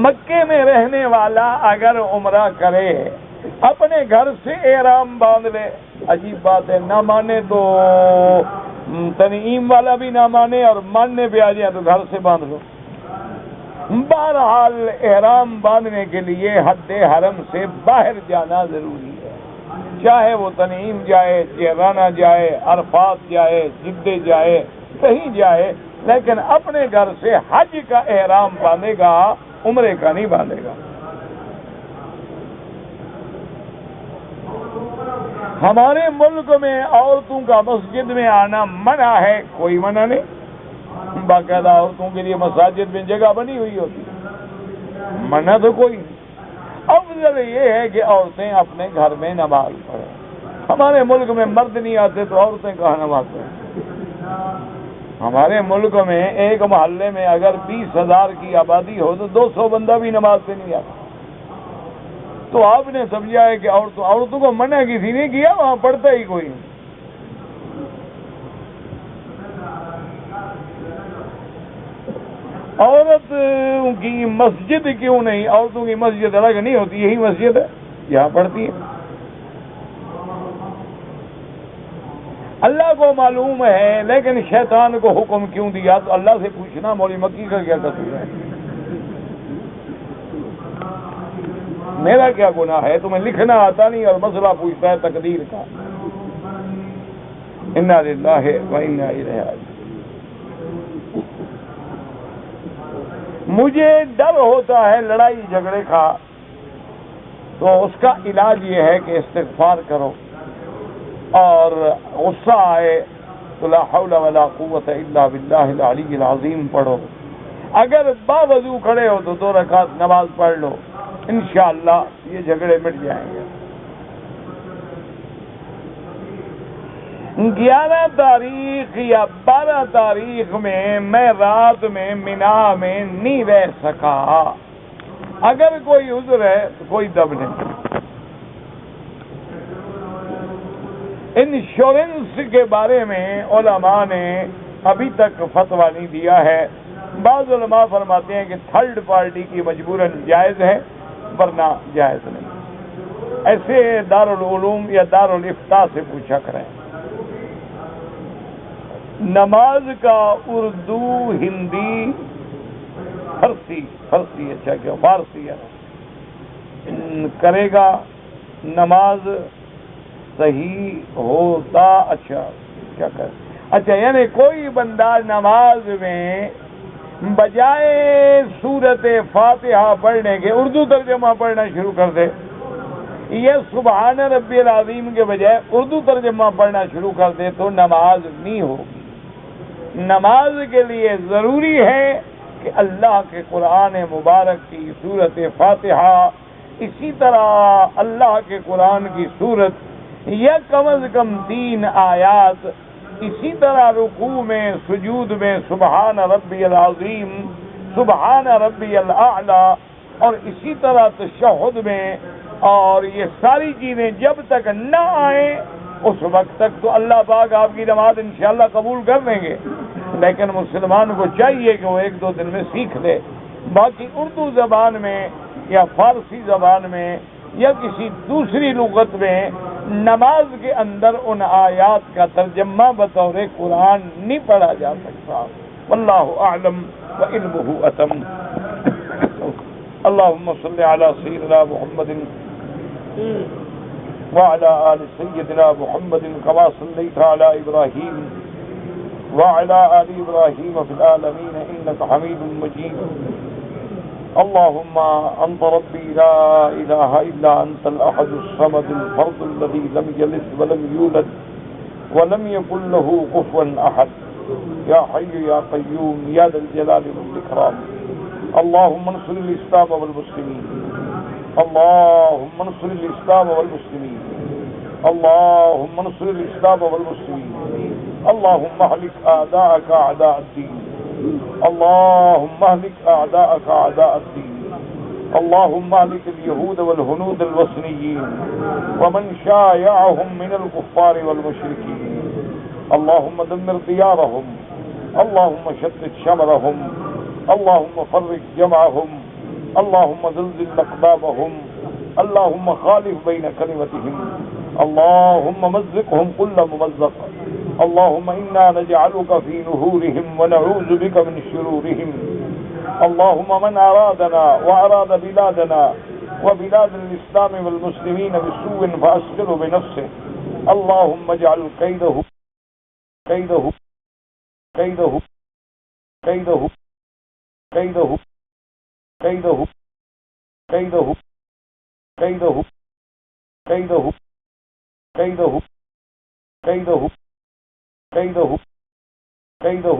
مکے میں رہنے والا اگر عمرہ کرے اپنے گھر سے احرام باندھ لے، عجیب بات ہے، نہ مانے تو تنعیم والا بھی نہ مانے، اور ماننے پہ آ جائے تو گھر سے باندھ لو۔ بہرحال احرام باندھنے کے لیے حد حرم سے باہر جانا ضروری ہے، چاہے وہ تنعیم جائے، جیرانہ جائے، عرفات جائے، جدے جائے، کہیں جائے، لیکن اپنے گھر سے حج کا احرام باندھے گا، عمرے کا نہیں باندھے گا۔ ہمارے ملک میں عورتوں کا مسجد میں آنا منع ہے، کوئی منع نہیں، باقاعدہ عورتوں کے لیے مساجد میں جگہ بنی ہوئی ہوتی، منع تو کوئی نہیں۔ افضل یہ ہے کہ عورتیں اپنے گھر میں نماز پڑھیں۔ ہمارے ملک میں مرد نہیں آتے تو عورتیں کہاں نماز پڑھیں؟ ہمارے ملک میں ایک محلے میں اگر 20,000 کی آبادی ہو تو 200 بندہ بھی نماز پہ نہیں آتا، تو آپ نے سمجھا ہے کہ عورتوں کو منع کسی نے کیا، وہاں پڑھتا ہی کوئی نہیں۔ عورت کی مسجد کیوں نہیں؟ عورتوں کی مسجد الگ نہیں ہوتی، یہی مسجد ہے، یہاں پڑھتی ہے۔ اللہ کو معلوم ہے، لیکن شیطان کو حکم کیوں دیا؟ تو اللہ سے پوچھنا مولوی مکی کا کیا قصور ہے؟ میرا کیا گناہ ہے؟ تمہیں لکھنا آتا نہیں اور مسئلہ پوچھتا ہے تقدیر کا۔ انا للہ و انا الیہ راجعون۔ مجھے ڈر ہوتا ہے لڑائی جھگڑے کا، تو اس کا علاج یہ ہے کہ استغفار کرو، اور غصہ آئے تو لا حول ولا قوت الا باللہ العلی العظیم پڑھو، اگر باوضو کھڑے ہو تو 2 رکعت نماز پڑھ لو، انشاءاللہ یہ جھگڑے مٹ جائیں گے۔ 11 تاریخ یا 12 تاریخ میں رات میں مینا میں نہیں رہ سکا. اگر کوئی عذر ہے تو کوئی دم نہیں. انشورنس کے بارے میں علماء نے ابھی تک فتویٰ نہیں دیا ہے. بعض علماء فرماتے ہیں کہ تھرڈ پارٹی کی مجبوراً جائز ہے ورنہ جائز نہیں. ایسے دارالعلوم یا دارالافتاء سے پوچھا کریں. نماز کا اردو، ہندی، فارسی اچھا کیا فارسی ہے کرے گا نماز صحیح ہوتا؟ اچھا کیا کرے؟ اچھا یعنی کوئی بندہ نماز میں بجائے سورت فاتحہ پڑھنے کے اردو ترجمہ پڑھنا شروع کر دے، یہ سبحان ربی العظیم کے بجائے اردو ترجمہ پڑھنا شروع کر دے تو نماز نہیں ہوگی. نماز کے لیے ضروری ہے کہ اللہ کے قرآن مبارک کی سورت فاتحہ، اسی طرح اللہ کے قرآن کی سورت یا کم از کم 3 آیات، اسی طرح رکوع میں سجود میں سبحان ربی العظیم، سبحان ربی الاعلی، اور اسی طرح تشہد میں. اور یہ ساری چیزیں جب تک نہ آئیں اس وقت تک تو اللہ پاک آپ کی نماز انشاءاللہ قبول کر دیں گے. لیکن مسلمان کو چاہیے کہ وہ 1-2 دن میں سیکھ لے. باقی اردو زبان میں یا فارسی زبان میں یا کسی دوسری لغت میں نماز کے اندر ان آیات کا ترجمہ بطور قرآن نہیں پڑھا جا سکتا. واللہ اعلم وعلمہ اتم. اللہم صلی علی سیدنا محمد وعلى آل سيدنا محمد كما صليت على إبراهيم وعلى آل إبراهيم في العالمين إنك حميد مجيد. اللهم أنت ربي لا إله إلا أنت الأحد الصمد الفرد الذي لم يلد ولم يولد ولم يكن له كفوا أحد. يا حي يا قيوم يا ذا الجلال والإكرام. اللهم انصر الإسلام والمسلمين. اللهم انصر الإسلام والمسلمين. اللهم انصر الإسلام والمسلمين. اللهم اهلك أعداءك أعداء الدين. اللهم اهلك أعداءك أعداء الدين. اللهم اهلك اليهود والهنود الوثنيين ومن شايعهم من الكفار والمشركين. اللهم دمر ديارهم. اللهم شتت شملهم. اللهم فرق جمعهم. اللهم زلزل أقدامهم. اللهم خالف بين كلمتهم. اللهم مزقهم كل ممزق. اللهم إنا نجعلك في نهورهم ونعوذ بك من شرورهم. اللهم من أرادنا وأراد بلادنا وبلاد الإسلام والمسلمين بسوء فأسقله بنفسه. اللهم اجعل كيده كيده كيده كيده كيده كيده كيده كيده كيده كيده كيده كيده كيده